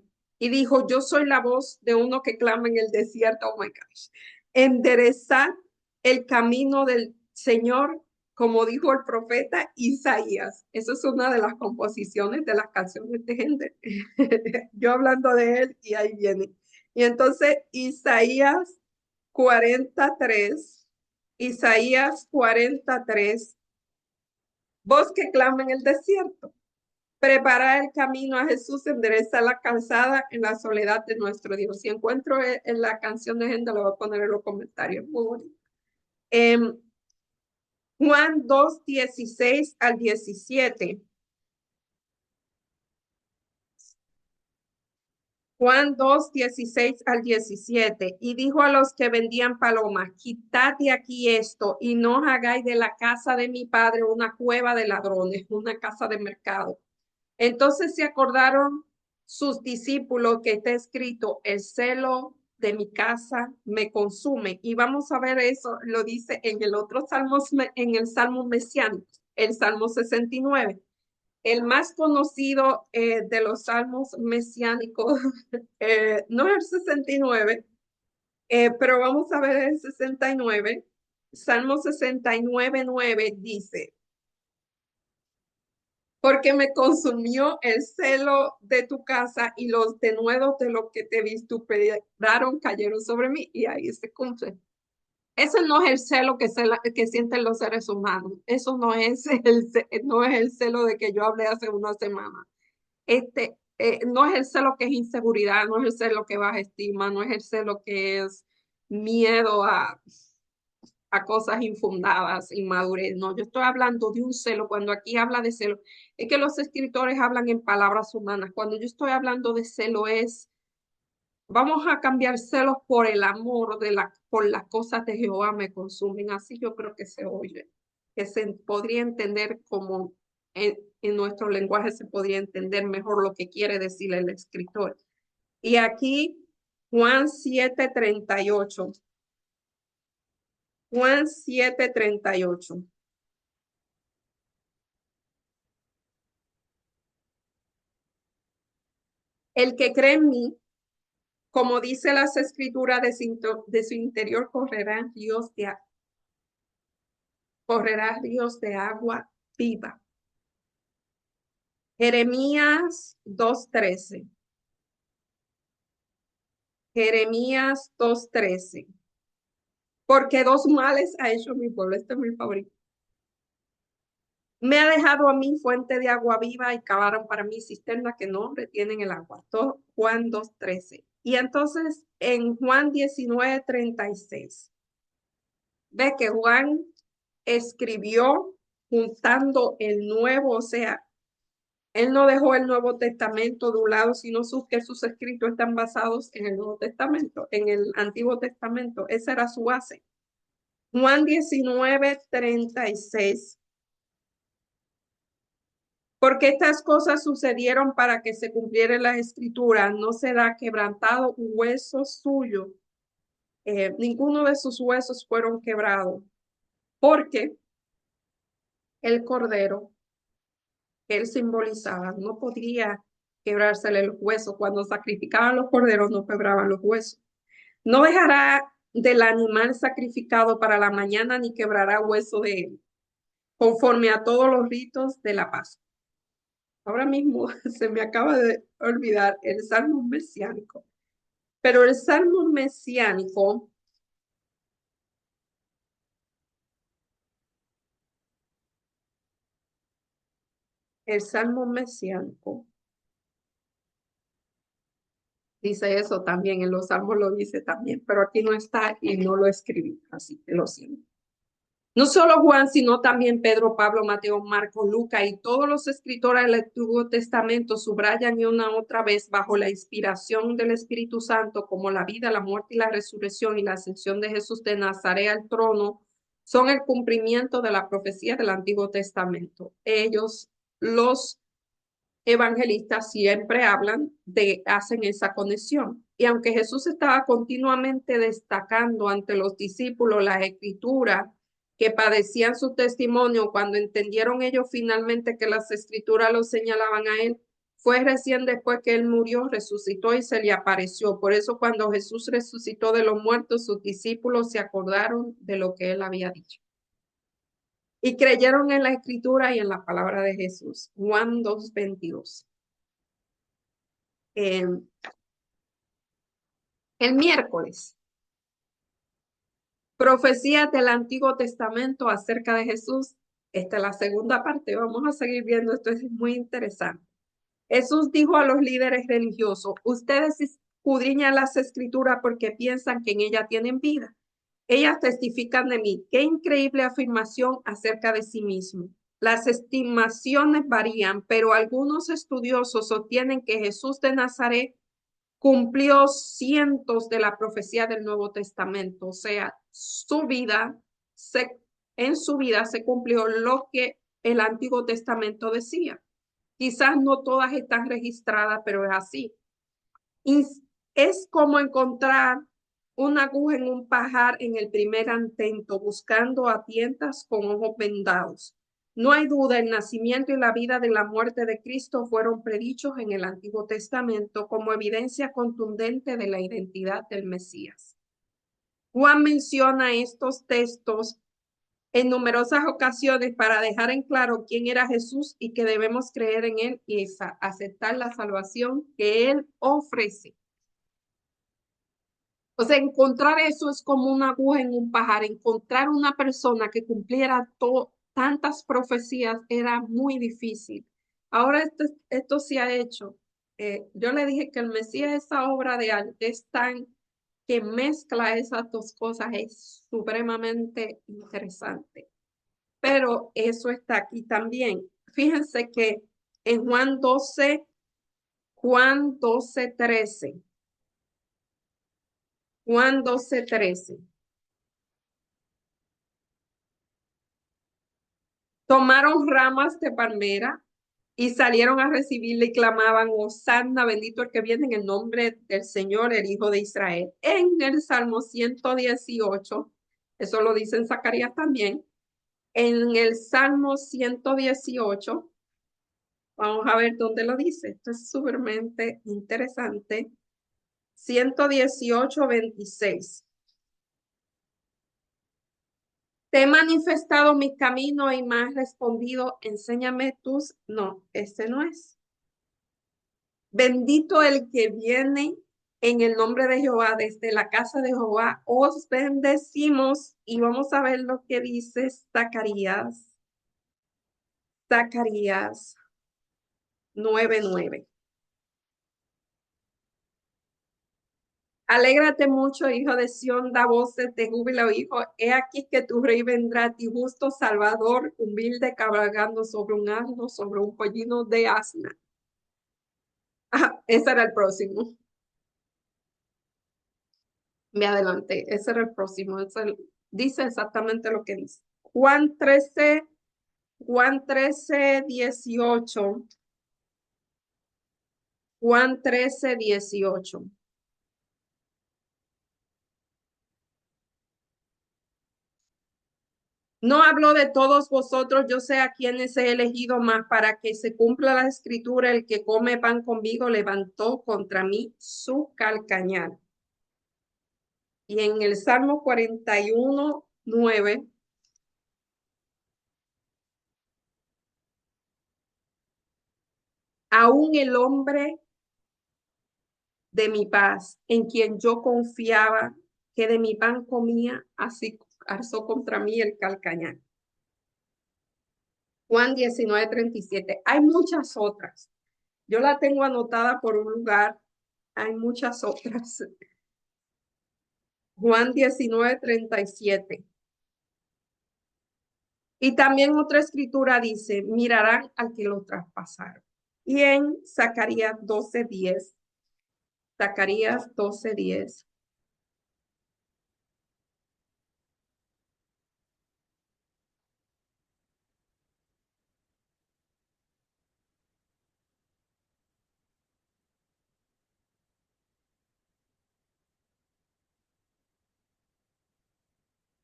y dijo, yo soy la voz de uno que clama en el desierto, oh my gosh, enderezad el camino del Señor, como dijo el profeta Isaías. Eso es una de las composiciones de las canciones de gente. Yo hablando de él y ahí viene. Y entonces Isaías 43, voz que clama en el desierto. Prepara el camino a Jesús, endereza la calzada en la soledad de nuestro Dios. Si encuentro en la canción de gente, lo voy a poner en los comentarios. Muy bonito. Juan 2:16 al 17. Juan 2:16 al 17. Y dijo a los que vendían palomas, quitad de aquí esto y no hagáis de la casa de mi padre una cueva de ladrones, una casa de mercado. Entonces se acordaron sus discípulos que está escrito, el celo de mi casa me consume. Y vamos a ver eso, lo dice en el otro salmo, en el salmo mesiánico, el salmo 69. El más conocido de los salmos mesiánicos, no es el 69, pero vamos a ver el 69. Salmo 69:9 dice, porque me consumió el celo de tu casa y los denuedos de lo que te vituperaron cayeron sobre mí. Y ahí se cumple. Ese no es el celo que sienten los seres humanos. Eso no es el celo de que yo hablé hace una semana. No es el celo que es inseguridad, no es el celo que baja estima, no es el celo que es miedo a cosas infundadas, inmadurez. No, yo estoy hablando de un celo. Cuando aquí habla de celo, es que los escritores hablan en palabras humanas. Cuando yo estoy hablando de celo es, vamos a cambiar celos por el amor por las cosas de Jehová me consumen. Así yo creo que se oye, que se podría entender como en nuestro lenguaje se podría entender mejor lo que quiere decir el escritor. Y aquí Juan 7:38. Juan 7:38. El que cree en mí, como dice las escrituras, de su interior correrá ríos de agua viva. Jeremías 2:13. Jeremías 2:13. Porque dos males ha hecho mi pueblo. Este es mi favorito. Me ha dejado a mí fuente de agua viva y cavaron para mí cisterna que no retienen el agua. Todo Juan 2:13. Y entonces en Juan 19:36, ve que Juan escribió juntando el nuevo, o sea, él no dejó el Nuevo Testamento de un lado, sino que sus escritos están basados en el Nuevo Testamento, en el Antiguo Testamento. Esa era su base. Juan 19:36. Porque estas cosas sucedieron para que se cumplieran las escrituras, no será quebrantado un hueso suyo. Ninguno de sus huesos fueron quebrados, porque el cordero que él simbolizaba no podría quebrársele los huesos. Cuando sacrificaban los corderos no quebraban los huesos. No dejará del animal sacrificado para la mañana ni quebrará hueso de él, conforme a todos los ritos de la Pascua. Ahora mismo se me acaba de olvidar el salmo mesiánico, pero el salmo mesiánico El salmo mesiánico dice eso también, en los salmos lo dice también, pero aquí no está y no lo escribí, así que lo siento. No solo Juan, sino también Pedro, Pablo, Mateo, Marcos, Lucas y todos los escritores del Antiguo Testamento subrayan y una otra vez bajo la inspiración del Espíritu Santo como la vida, la muerte y la resurrección y la ascensión de Jesús de Nazaret al trono son el cumplimiento de la profecía del Antiguo Testamento. Ellos, los evangelistas, siempre hacen esa conexión. Y aunque Jesús estaba continuamente destacando ante los discípulos las escrituras que padecían su testimonio, cuando entendieron ellos finalmente que las escrituras los señalaban a él, fue recién después que él murió, resucitó y se le apareció. Por eso cuando Jesús resucitó de los muertos, sus discípulos se acordaron de lo que él había dicho. Y creyeron en la escritura y en la palabra de Jesús. Juan 2:22. Eh, el miércoles, profecías del Antiguo Testamento acerca de Jesús. Esta es la segunda parte. Vamos a seguir viendo. Esto es muy interesante. Jesús dijo a los líderes religiosos, ustedes escudriñan las escrituras porque piensan que en ellas tienen vida. Ellas testifican de mí. Qué increíble afirmación acerca de sí mismo. Las estimaciones varían, pero algunos estudiosos sostienen que Jesús de Nazaret cumplió cientos de la profecía del Nuevo Testamento, o sea, en su vida se cumplió lo que el Antiguo Testamento decía. Quizás no todas están registradas, pero es así. Y es como encontrar una aguja en un pajar en el primer intento, buscando a tientas con ojos vendados. No hay duda, el nacimiento y la vida de la muerte de Cristo fueron predichos en el Antiguo Testamento como evidencia contundente de la identidad del Mesías. Juan menciona estos textos en numerosas ocasiones para dejar en claro quién era Jesús y que debemos creer en él y aceptar la salvación que él ofrece. O sea, encontrar eso es como una aguja en un pajar. Encontrar una persona que cumpliera tantas profecías era muy difícil. Ahora esto se ha hecho. Yo le dije que el Mesías, esa obra de arte es tan que mezcla esas dos cosas, es supremamente interesante. Pero eso está aquí también. Fíjense que en Juan 12:13. Juan 12:13. Tomaron ramas de palmera y salieron a recibirle y clamaban, Hosanna, bendito el que viene en el nombre del Señor, el Hijo de Israel. En el Salmo 118, eso lo dice en Zacarías también, en el Salmo 118, vamos a ver dónde lo dice. Esto es súpermente interesante. 118:26. Te he manifestado mi camino y me has respondido, enséñame tus. No, este no es. Bendito el que viene en el nombre de Jehová, desde la casa de Jehová, os bendecimos. Y vamos a ver lo que dice Zacarías. Zacarías 9:9. Alégrate mucho, hijo de Sión, da voces de júbilo, hijo. He aquí que tu rey vendrá a ti, justo Salvador, humilde, cabalgando sobre un asno, sobre un pollino de asna. Ah, ese era el próximo. Me adelanté, ese era el próximo. Dice exactamente lo que dice. Juan 13, 18. Juan 13, 18. No hablo de todos vosotros, yo sé a quienes he elegido más para que se cumpla la escritura, el que come pan conmigo levantó contra mí su calcañar. Y en el Salmo 41:9, aún el hombre de mi paz, en quien yo confiaba, que de mi pan comía, así alzó contra mí el calcañar. Juan 19:37. Hay muchas otras. Yo la tengo anotada por un lugar. Hay muchas otras. Juan 19:37. Y también otra escritura dice, mirarán al que lo traspasaron. Y en Zacarías 12:10, Zacarías 12:10,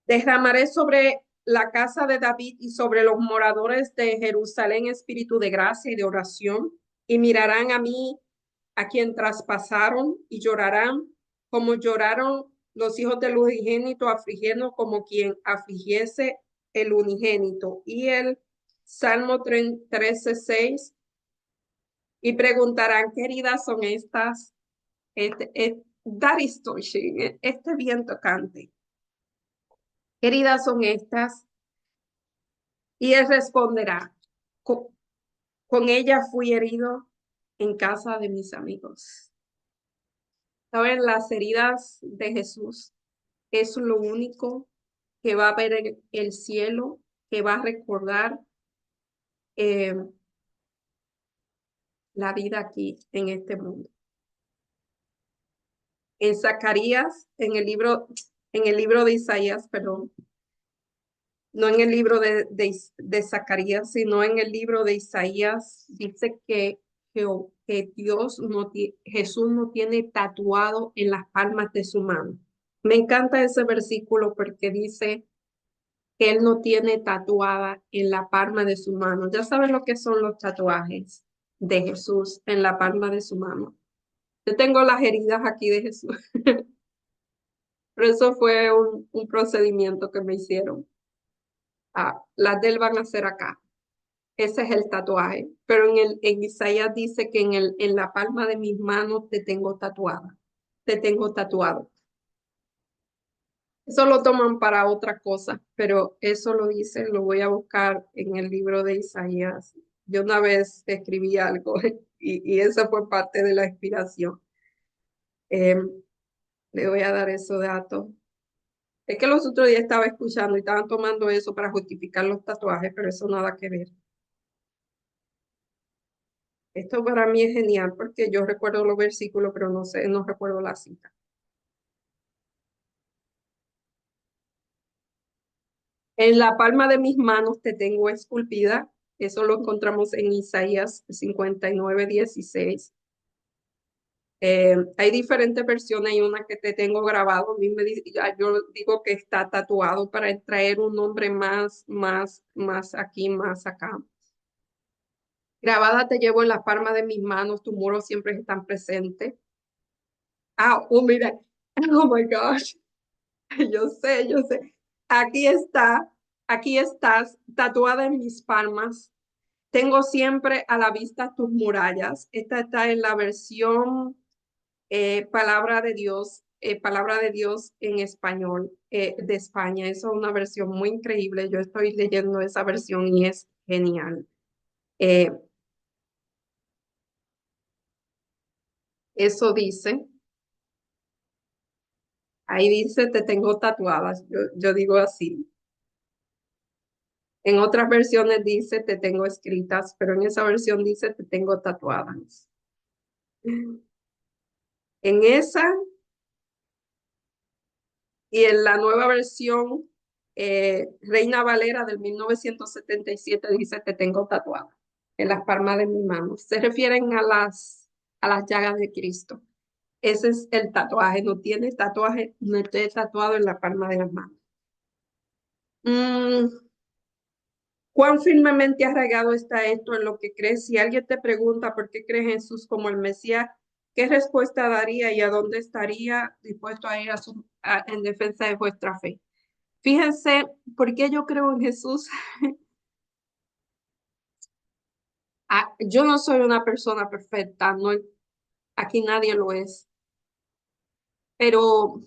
derramaré sobre la casa de David y sobre los moradores de Jerusalén espíritu de gracia y de oración, y mirarán a mí, a quien traspasaron, y llorarán como lloraron los hijos del unigénito, afligiendo como quien afligiese el unigénito. Y el Salmo 13:6, y preguntarán, ¿qué heridas son estas? That is touching, este bien tocante. ¿Qué heridas son estas? Y él responderá, con ella fui herido en casa de mis amigos. ¿Saben? Las heridas de Jesús es lo único que va a ver en el cielo, que va a recordar eh, la vida aquí en este mundo. En Zacarías, en el libro de Isaías, perdón, no en el libro de Zacarías, sino en el libro de Isaías, dice que Dios no Jesús no tiene tatuado en las palmas de su mano. Me encanta ese versículo porque dice que Él no tiene tatuada en la palma de su mano. Ya saben lo que son los tatuajes de Jesús en la palma de su mano. Yo tengo las heridas aquí de Jesús, pero eso fue un procedimiento que me hicieron. Las de él van a ser acá. Ese es el tatuaje. Pero en Isaías dice que en la palma de mis manos te tengo tatuada. Te tengo tatuado. Eso lo toman para otra cosa, pero eso lo dice, lo voy a buscar en el libro de Isaías. Yo una vez escribí algo y esa fue parte de la inspiración. Em, Le voy a dar esos datos. Es que los otros días estaba escuchando y estaban tomando eso para justificar los tatuajes, pero eso nada que ver. Esto para mí es genial porque yo recuerdo los versículos, pero no sé, no recuerdo la cita. En la palma de mis manos te tengo esculpida. Eso lo encontramos en Isaías 59:16. Hay diferentes versiones, hay una que te tengo grabado, a mí yo digo que está tatuado para traer un nombre más aquí, más acá. Grabada te llevo en la palma de mis manos, tus muros siempre están presentes. Oh, mira, oh my gosh, yo sé. Aquí está, aquí estás, tatuada en mis palmas. Tengo siempre a la vista tus murallas. Esta está en la versión Palabra de Dios en español de España. Eso es una versión muy increíble. Yo estoy leyendo esa versión y es genial. Eh, Eso dice, ahí dice, te tengo tatuadas. Yo digo así. En otras versiones dice, te tengo escritas, pero en esa versión dice, te tengo tatuadas. En esa y en la nueva versión, Reina Valera del 1977 dice, te tengo tatuada en las palmas de mi mano. Se refieren a las llagas de Cristo. Ese es el tatuaje, no tiene tatuaje, no esté tatuado en la palma de las manos. Mm, ¿Cuán firmemente arraigado está esto en lo que crees? Si alguien te pregunta por qué crees en Jesús como el Mesías, ¿qué respuesta daría y a dónde estaría dispuesto a ir en defensa de vuestra fe? Fíjense, ¿por qué yo creo en Jesús? Yo no soy una persona perfecta, no, aquí nadie lo es, pero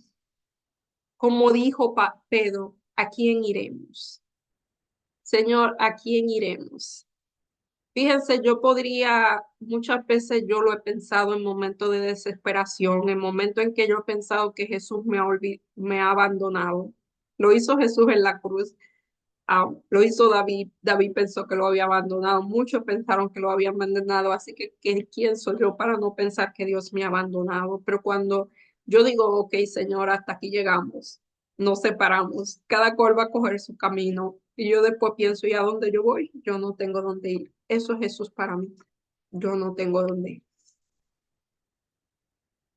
como dijo Pedro, ¿a quién iremos? Señor, ¿a quién iremos? Fíjense, yo podría, muchas veces yo lo he pensado en momentos de desesperación, en momentos en que yo he pensado que Jesús me ha abandonado. Lo hizo Jesús en la cruz. Lo hizo David. David pensó que lo había abandonado. Muchos pensaron que lo habían abandonado. Así ¿quién soy yo para no pensar que Dios me ha abandonado? Pero cuando yo digo, ok, Señor, hasta aquí llegamos, nos separamos, cada cual va a coger su camino. Y yo después pienso, ¿y a dónde yo voy? Yo no tengo dónde ir. Eso es Jesús para mí. Yo no tengo dónde ir.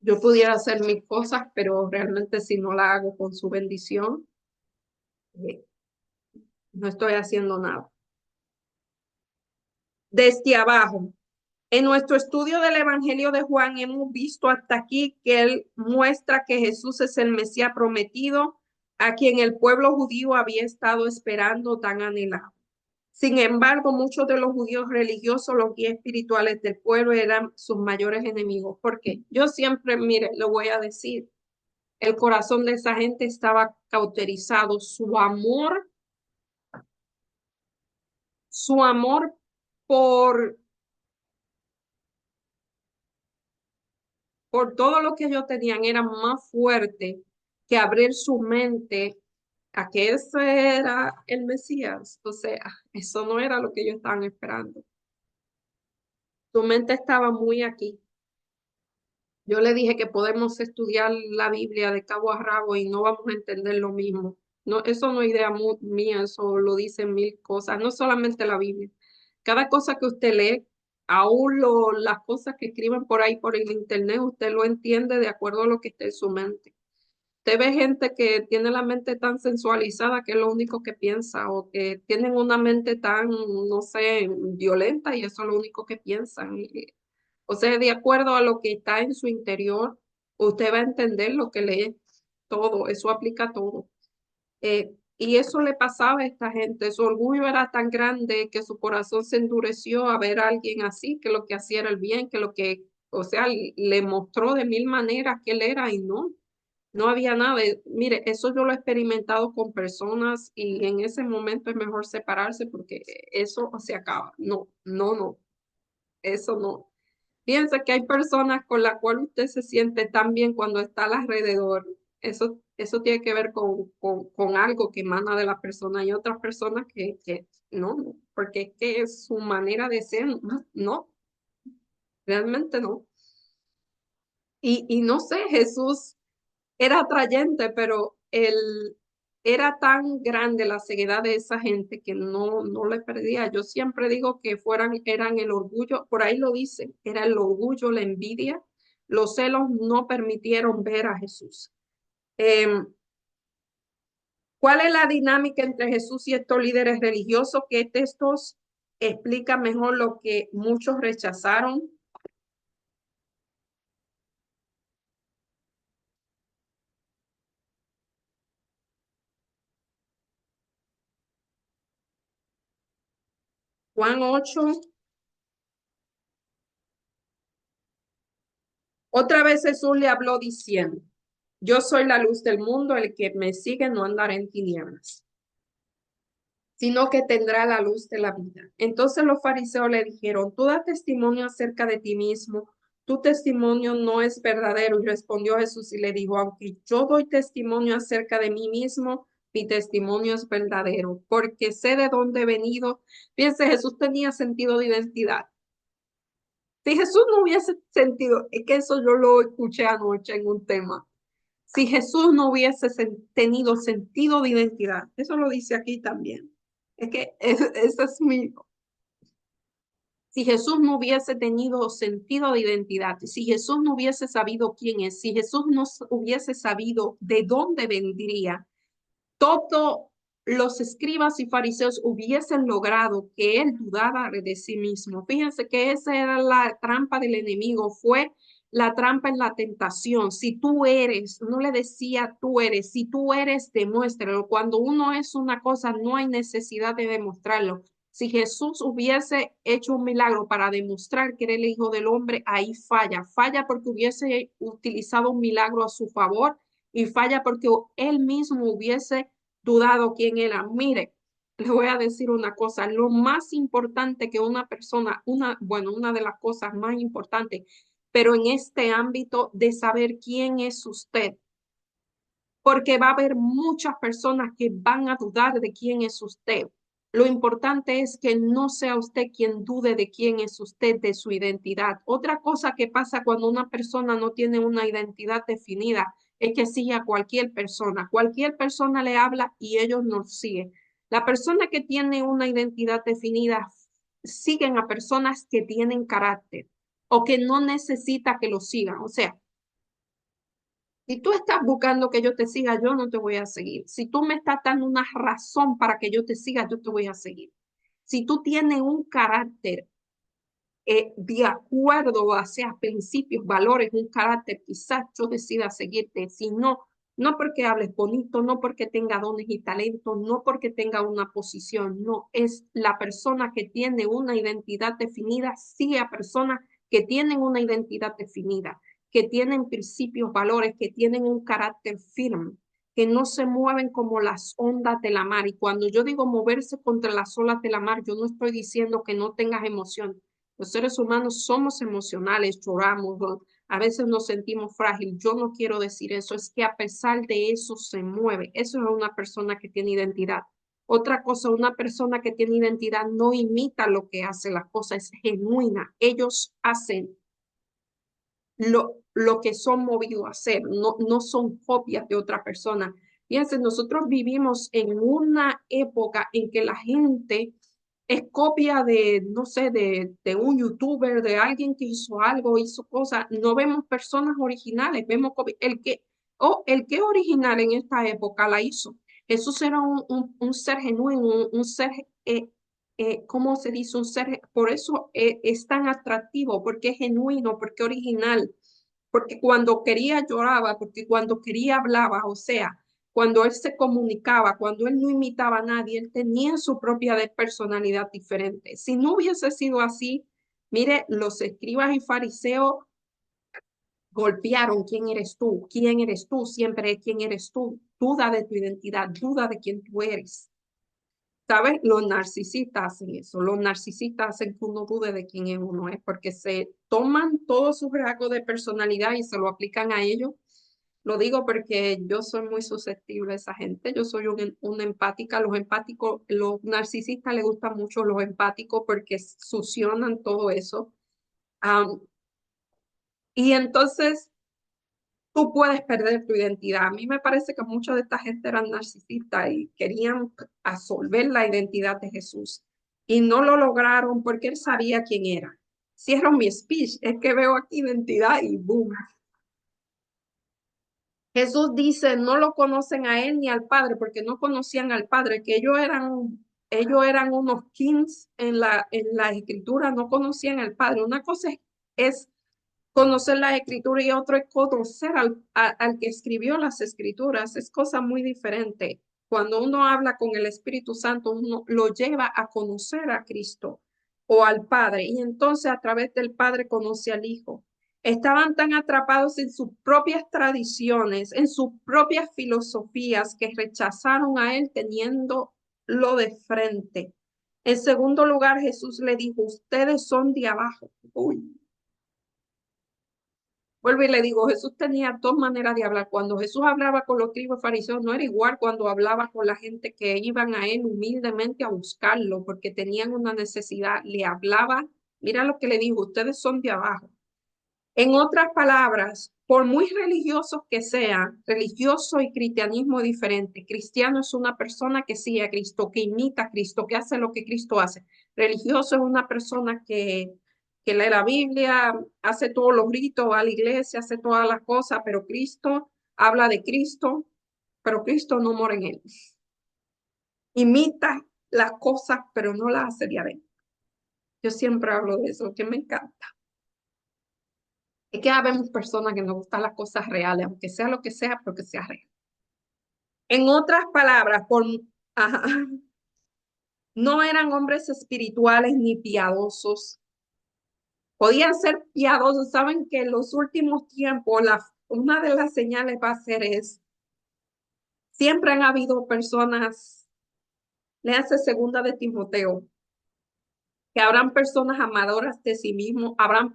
Yo pudiera hacer mis cosas, pero realmente si no la hago con su bendición, eh, no estoy haciendo nada. Desde abajo. En nuestro estudio del Evangelio de Juan hemos visto hasta aquí que él muestra que Jesús es el Mesías prometido, a quien el pueblo judío había estado esperando tan anhelado. Sin embargo, muchos de los judíos religiosos, los guías espirituales del pueblo, eran sus mayores enemigos. ¿Por qué? Yo siempre, mire, lo voy a decir, el corazón de esa gente estaba cauterizado, su amor por todo lo que ellos tenían era más fuerte que abrir su mente a que ese era el Mesías. O sea, eso no era lo que ellos estaban esperando. Su mente estaba muy aquí. Yo le dije que podemos estudiar la Biblia de cabo a rabo y no vamos a entender lo mismo. No, eso no es idea mía, eso lo dicen mil cosas, no solamente la Biblia. Cada cosa que usted lee, aún las cosas que escriben por ahí por el internet, usted lo entiende de acuerdo a lo que está en su mente. Usted ve gente que tiene la mente tan sensualizada que es lo único que piensa, o que tienen una mente tan, no sé, violenta y eso es lo único que piensan. O sea, de acuerdo a lo que está en su interior, usted va a entender lo que lee, todo, eso aplica a todo. Y eso le pasaba a esta gente, su orgullo era tan grande que su corazón se endureció a ver a alguien así, que lo que hacía era el bien, o sea, le mostró de mil maneras que él era y no. No había nada. Mire, eso yo lo he experimentado con personas y en ese momento es mejor separarse porque eso se acaba. No, no, no, eso no. Piensa que hay personas con las cuales usted se siente tan bien cuando está alrededor. Eso tiene que ver con algo que emana de la persona y otras personas que no, no, porque es que es su manera de ser, no, no, realmente no. Y no sé, Jesús era atrayente, pero era tan grande la ceguedad de esa gente que no le perdía. Yo siempre digo que eran el orgullo, por ahí lo dice, era el orgullo, la envidia, los celos no permitieron ver a Jesús. Em, ¿Cuál es la dinámica entre Jesús y estos líderes religiosos? ¿Qué textos explican mejor lo que muchos rechazaron? Juan 8. Otra vez Jesús le habló diciendo, yo soy la luz del mundo, el que me sigue no andará en tinieblas, sino que tendrá la luz de la vida. Entonces los fariseos le dijeron, tú das testimonio acerca de ti mismo, tu testimonio no es verdadero. Y respondió Jesús y le dijo, aunque yo doy testimonio acerca de mí mismo, mi testimonio es verdadero, porque sé de dónde he venido. Fíjense, Jesús tenía sentido de identidad. Si Jesús no hubiese sentido, es que eso yo lo escuché anoche en un tema. Si Jesús no hubiese tenido sentido de identidad, eso lo dice aquí también. Es que ese es mi, si Jesús no hubiese tenido sentido de identidad, si Jesús no hubiese sabido quién es, si Jesús no hubiese sabido de dónde vendría, todos los escribas y fariseos hubiesen logrado que él dudara de sí mismo. Fíjense que esa era la trampa del enemigo, fue la trampa en la tentación. Si tú eres, no le decía tú eres, si tú eres, demuéstralo. Cuando uno es una cosa, no hay necesidad de demostrarlo. Si Jesús hubiese hecho un milagro para demostrar que era el Hijo del Hombre, ahí falla. Falla porque hubiese utilizado un milagro a su favor y falla porque él mismo hubiese dudado quién era. Mire, le voy a decir una cosa, lo más importante que una persona, una de las cosas más importantes, pero en este ámbito de saber quién es usted, porque va a haber muchas personas que van a dudar de quién es usted. Lo importante es que no sea usted quien dude de quién es usted, de su identidad. Otra cosa que pasa cuando una persona no tiene una identidad definida es que sigue a cualquier persona. Cualquier persona le habla y ellos no siguen. La persona que tiene una identidad definida siguen a personas que tienen carácter o que no necesita que lo sigan. O sea, si tú estás buscando que yo te siga, yo no te voy a seguir. Si tú me estás dando una razón para que yo te siga, yo te voy a seguir. Si tú tienes un carácter de acuerdo hacia principios, valores, un carácter, quizás yo decida seguirte. Si no, no porque hables bonito, no porque tenga dones y talentos, no porque tenga una posición, no, es la persona que tiene una identidad definida, sigue a personas que tienen una identidad definida, que tienen principios, valores, que tienen un carácter firme, que no se mueven como las ondas de la mar. Y cuando yo digo moverse contra las olas de la mar, yo no estoy diciendo que no tengas emoción. Los seres humanos somos emocionales, lloramos, a veces nos sentimos frágiles. Yo no quiero decir eso, es que a pesar de eso se mueve. Eso es una persona que tiene identidad. Otra cosa, una persona que tiene identidad no imita lo que hace, la cosa es genuina. Ellos hacen lo que son movidos a hacer, no son copias de otra persona. Fíjense, nosotros vivimos en una época en que la gente es copia de, no sé, de un youtuber, de alguien que hizo algo, hizo cosas. No vemos personas originales, vemos el que original en esta época la hizo. Jesús era un ser genuino, un ser, ¿cómo se dice? Un ser, por eso es tan atractivo, porque es genuino, porque original, porque cuando quería lloraba, porque cuando quería hablaba, o sea, cuando él se comunicaba, cuando él no imitaba a nadie, él tenía su propia personalidad diferente. Si no hubiese sido así, mire, los escribas y fariseos golpearon quién eres tú, quién eres tú, siempre quién eres tú, duda de tu identidad, duda de quién tú eres. ¿Sabes? Los narcisistas hacen eso. Los narcisistas hacen que uno dude de quién es uno es, porque se toman todos sus rasgos de personalidad y se lo aplican a ellos. Lo digo porque yo soy muy susceptible a esa gente. Yo soy una empática. Los empáticos, los narcisistas les gustan mucho los empáticos porque succionan todo eso. Am, y entonces tú puedes perder tu identidad. A mí me parece que mucha de esta gente eran narcisistas y querían absolver la identidad de Jesús y no lo lograron porque él sabía quién era. Cierro mi speech, es que veo aquí identidad y boom. Jesús dice, no lo conocen a él ni al Padre porque no conocían al Padre, que ellos eran unos kings en la escritura, no conocían al Padre. Una cosa es conocer la escritura y otro es conocer al que escribió las escrituras. Es cosa muy diferente. Cuando uno habla con el Espíritu Santo, uno lo lleva a conocer a Cristo o al Padre y entonces a través del Padre conoce al Hijo. Estaban tan atrapados en sus propias tradiciones, en sus propias filosofías, que rechazaron a Él teniéndolo de frente. En segundo lugar, Jesús le dijo, ustedes son de abajo. Uy, vuelvo y le digo, Jesús tenía dos maneras de hablar. Cuando Jesús hablaba con los escribas y fariseos, no era igual cuando hablaba con la gente que iban a él humildemente a buscarlo porque tenían una necesidad. Le hablaba, mira lo que le dijo, ustedes son de abajo. En otras palabras, por muy religiosos que sean, religioso y cristianismo es diferente. Cristiano es una persona que sigue a Cristo, que imita a Cristo, que hace lo que Cristo hace. Religioso es una persona que lee la Biblia, hace todos los ritos, va a la iglesia, hace todas las cosas, pero Cristo habla de Cristo, pero Cristo no mora en él. Imita las cosas, pero no las hace de adentro. Yo siempre hablo de eso, que me encanta. Es que habemos personas que nos gustan las cosas reales, aunque sea lo que sea, pero que sea real. En otras palabras, ajá, no eran hombres espirituales ni piadosos. Podían ser piadosos. Saben que en los últimos tiempos, una de las señales va a ser siempre han habido personas Léase segunda de Timoteo, que habrán personas amadoras de sí mismos, habrán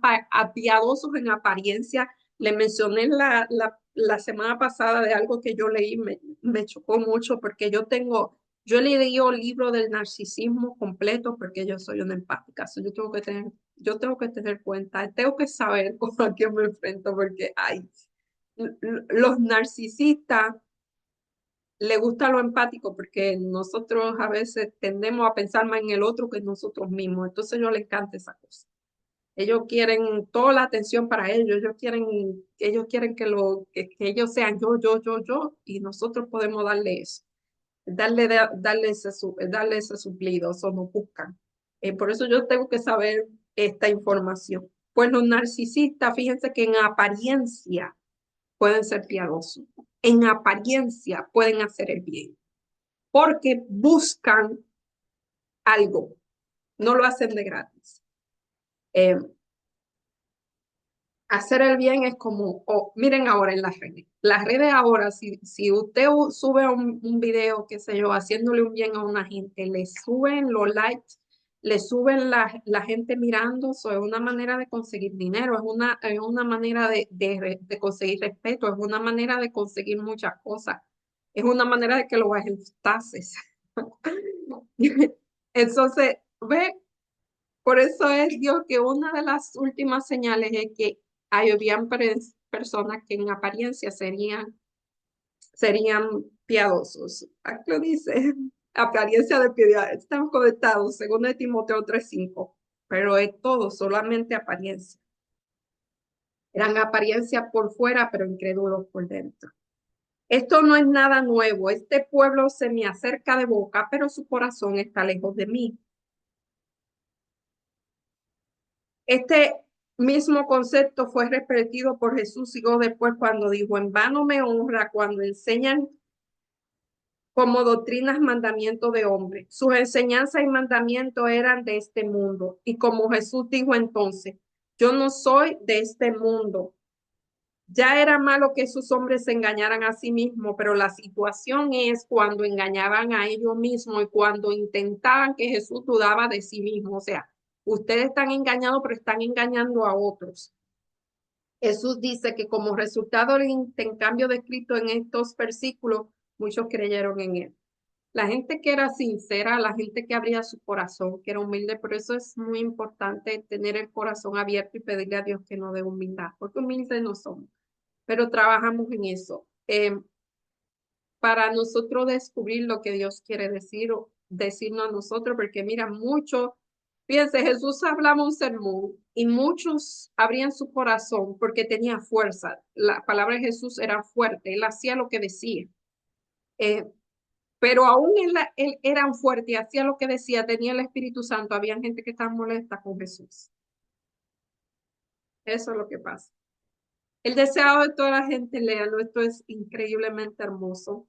piadosos en apariencia. Le mencioné la semana pasada de algo que yo leí, me chocó mucho porque yo he leído el libro del narcisismo completo porque yo soy una empática, yo tengo que tener cuenta, tengo que saber con a quién me enfrento porque hay los narcisistas le gusta lo empático porque nosotros a veces tendemos a pensar más en el otro que en nosotros mismos. Entonces a ellos les encanta esa cosa. Ellos quieren toda la atención para ellos. Ellos quieren que ellos sean yo, y nosotros podemos darle eso, darle ese suplido, eso nos buscan. Por eso yo tengo que saber esta información. Pues los narcisistas, fíjense que en apariencia pueden ser piadosos, en apariencia pueden hacer el bien porque buscan algo, no lo hacen de gratis. Eh, Hacer el bien es como, miren ahora en las redes ahora, si usted sube un video, qué sé yo, haciéndole un bien a una gente, le suben los likes, le suben la gente mirando, eso es una manera de conseguir dinero, es una manera de conseguir respeto, es una manera de conseguir muchas cosas, es una manera de que lo ejecutases. Entonces, ve, por eso es Dios que una de las últimas señales es que habían personas que en apariencia serían piadosos. Aquí lo dice, apariencia de piedad. Estamos conectados, según de Timoteo 3:5, pero es todo, solamente apariencia. Eran apariencia por fuera, pero incrédulos por dentro. Esto no es nada nuevo. Este pueblo se me acerca de boca, pero su corazón está lejos de mí. Este mismo concepto fue repetido por Jesús siglos después cuando dijo, en vano me honra cuando enseñan como doctrinas mandamientos de hombre. Sus enseñanzas y mandamientos eran de este mundo. Y como Jesús dijo entonces, yo no soy de este mundo. Ya era malo que esos hombres se engañaran a sí mismos, pero la situación es cuando engañaban a ellos mismos y cuando intentaban que Jesús dudaba de sí mismo. O sea, ustedes están engañados, pero están engañando a otros. Jesús dice que como resultado del intercambio descrito en estos versículos, muchos creyeron en él. La gente que era sincera, la gente que abría su corazón, que era humilde, por eso es muy importante tener el corazón abierto y pedirle a Dios que nos dé humildad, porque humildes no somos, pero trabajamos en eso. Para nosotros descubrir lo que Dios quiere decir o decirnos a nosotros, porque mira, mucho, fíjense, Jesús hablaba un sermón y muchos abrían su corazón porque tenía fuerza. La palabra de Jesús era fuerte, él hacía lo que decía. Eh, pero aún él era fuerte y hacía lo que decía, tenía el Espíritu Santo, había gente que estaba molesta con Jesús. Eso es lo que pasa. El deseado de toda la gente, léalo, esto es increíblemente hermoso.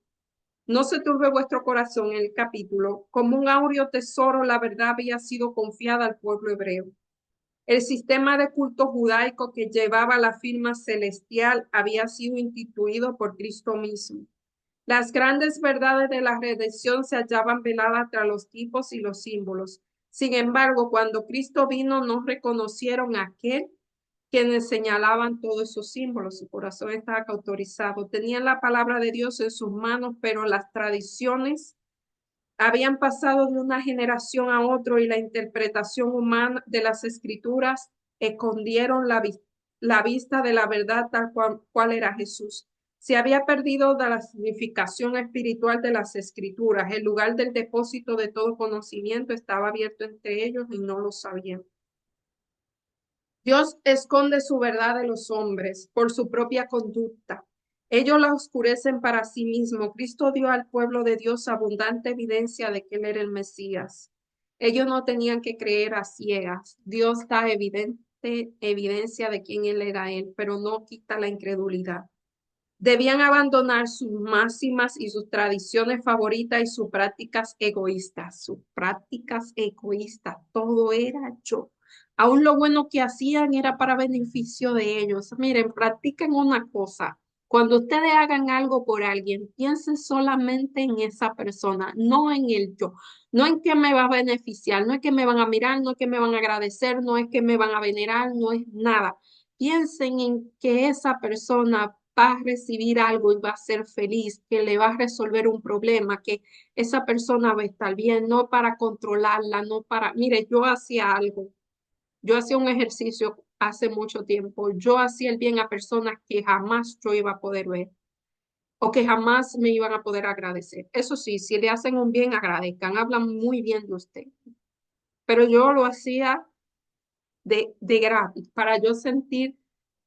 No se turbe vuestro corazón en el capítulo. Como un áureo tesoro, la verdad había sido confiada al pueblo hebreo. El sistema de culto judaico que llevaba la firma celestial había sido instituido por Cristo mismo. Las grandes verdades de la redención se hallaban veladas tras los tipos y los símbolos. Sin embargo, cuando Cristo vino, no reconocieron a aquel quienes señalaban todos esos símbolos. Su corazón estaba cauterizado. Tenían la palabra de Dios en sus manos, pero las tradiciones habían pasado de una generación a otra y la interpretación humana de las escrituras escondieron la vista de la verdad tal cual era Jesús. Se había perdido de la significación espiritual de las escrituras. El lugar del depósito de todo conocimiento estaba abierto entre ellos y no lo sabían. Dios esconde su verdad de los hombres por su propia conducta. Ellos la oscurecen para sí mismo. Cristo dio al pueblo de Dios abundante evidencia de que Él era el Mesías. Ellos no tenían que creer a ciegas. Dios da evidente evidencia de quién Él era Él, pero no quita la incredulidad. Debían abandonar sus máximas y sus tradiciones favoritas y sus prácticas egoístas. Sus prácticas egoístas, todo era yo. Aún lo bueno que hacían era para beneficio de ellos. Miren, practiquen una cosa. Cuando ustedes hagan algo por alguien, piensen solamente en esa persona, no en el yo, no en qué me va a beneficiar, no es que me van a mirar, no es que me van a agradecer, no es que me van a venerar, no es nada. Piensen en que esa persona va a recibir algo y va a ser feliz, que le va a resolver un problema, que esa persona va a estar bien, no para controlarla, no para, mire, yo hacía algo. Yo hacía un ejercicio hace mucho tiempo. Yo hacía el bien a personas que jamás yo iba a poder ver o que jamás me iban a poder agradecer. Eso sí, si le hacen un bien, agradezcan, hablan muy bien de usted. Pero yo lo hacía de gratis para yo sentir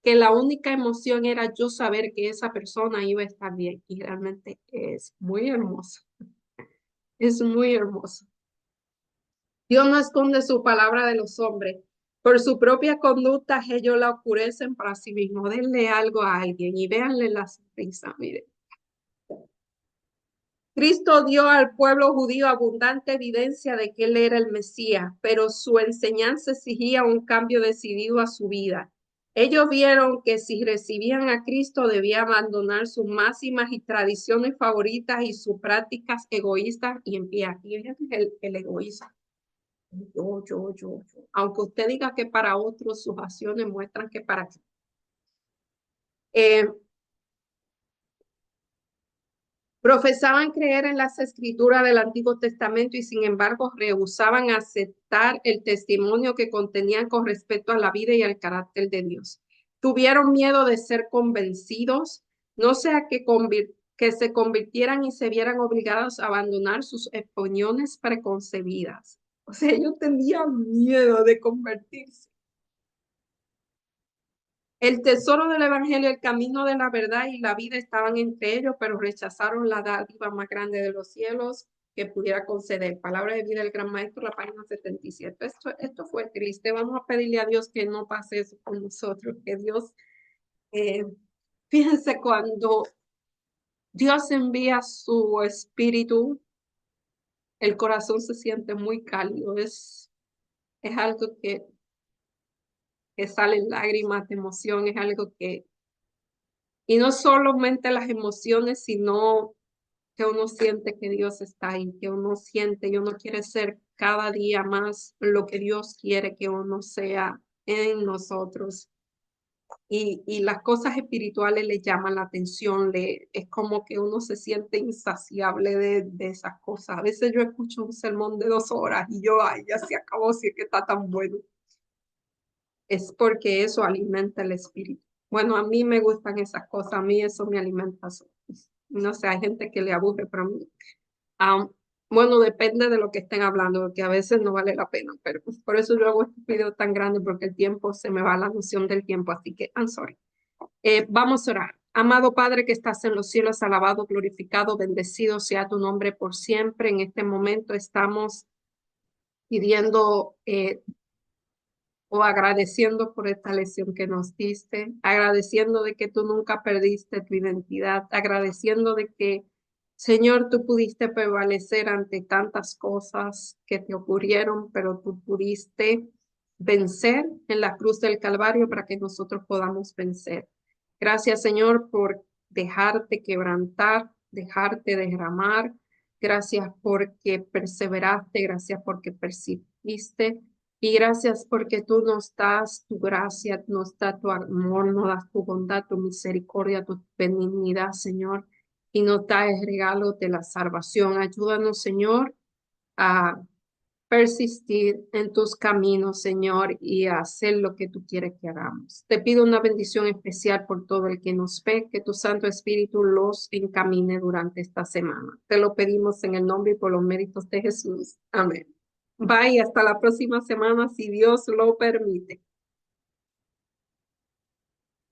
que la única emoción era yo saber que esa persona iba a estar bien. Y realmente es muy hermoso. Es muy hermoso. Dios no esconde su palabra de los hombres. Por su propia conducta, ellos la oscurecen para sí mismos. Denle algo a alguien y véanle la sonrisa. Mire, Cristo dio al pueblo judío abundante evidencia de que él era el Mesías, pero su enseñanza exigía un cambio decidido a su vida. Ellos vieron que si recibían a Cristo debía abandonar sus máximas y tradiciones favoritas y sus prácticas egoístas y en pie. Aquí viene el egoísmo. Yo. Aunque usted diga que para otros sus acciones muestran que para ti. Eh, Profesaban creer en las escrituras del Antiguo Testamento y sin embargo rehusaban aceptar el testimonio que contenían con respecto a la vida y al carácter de Dios. Tuvieron miedo de ser convencidos, no sea que se convirtieran y se vieran obligados a abandonar sus opiniones preconcebidas. O sea, ellos tenían miedo de convertirse. El tesoro del evangelio, el camino de la verdad y la vida estaban entre ellos, pero rechazaron la dádiva más grande de los cielos que pudiera conceder. Palabra de vida del gran maestro, la página 77. Esto fue triste. Vamos a pedirle a Dios que no pase eso con nosotros, que Dios, eh, fíjense, cuando Dios envía su espíritu, el corazón se siente muy cálido. Es algo que salen lágrimas de emoción, es algo que y no solamente las emociones, sino que uno siente que Dios está ahí, que uno siente y uno quiere ser cada día más lo que Dios quiere que uno sea en nosotros. Y las cosas espirituales le llaman la atención, es como que uno se siente insaciable de esas cosas. A veces yo escucho un sermón de 2 horas y yo, ay, ya se acabó, si es que está tan bueno. Es porque eso alimenta el espíritu. Bueno, a mí me gustan esas cosas, a mí eso me alimenta. No sé, hay gente que le aburre, pero a mí, ah, bueno, depende de lo que estén hablando, porque a veces no vale la pena, pero por eso yo hago este video tan grande, porque el tiempo se me va la noción del tiempo, así que I'm sorry. Vamos a orar. Amado Padre que estás en los cielos, alabado, glorificado, bendecido sea tu nombre por siempre. En este momento estamos pidiendo o agradeciendo por esta lección que nos diste, agradeciendo de que tú nunca perdiste tu identidad, agradeciendo de que, Señor, tú pudiste prevalecer ante tantas cosas que te ocurrieron, pero tú pudiste vencer en la cruz del Calvario para que nosotros podamos vencer. Gracias, Señor, por dejarte quebrantar, dejarte derramar. Gracias porque perseveraste, gracias porque persististe. Y gracias porque tú nos das tu gracia, nos das tu amor, nos das tu bondad, tu misericordia, tu benignidad, Señor, y nos das el regalo de la salvación. Ayúdanos, Señor, a persistir en tus caminos, Señor, y a hacer lo que tú quieres que hagamos. Te pido una bendición especial por todo el que nos ve, que tu Santo Espíritu los encamine durante esta semana. Te lo pedimos en el nombre y por los méritos de Jesús. Amén. Bye, hasta la próxima semana, si Dios lo permite.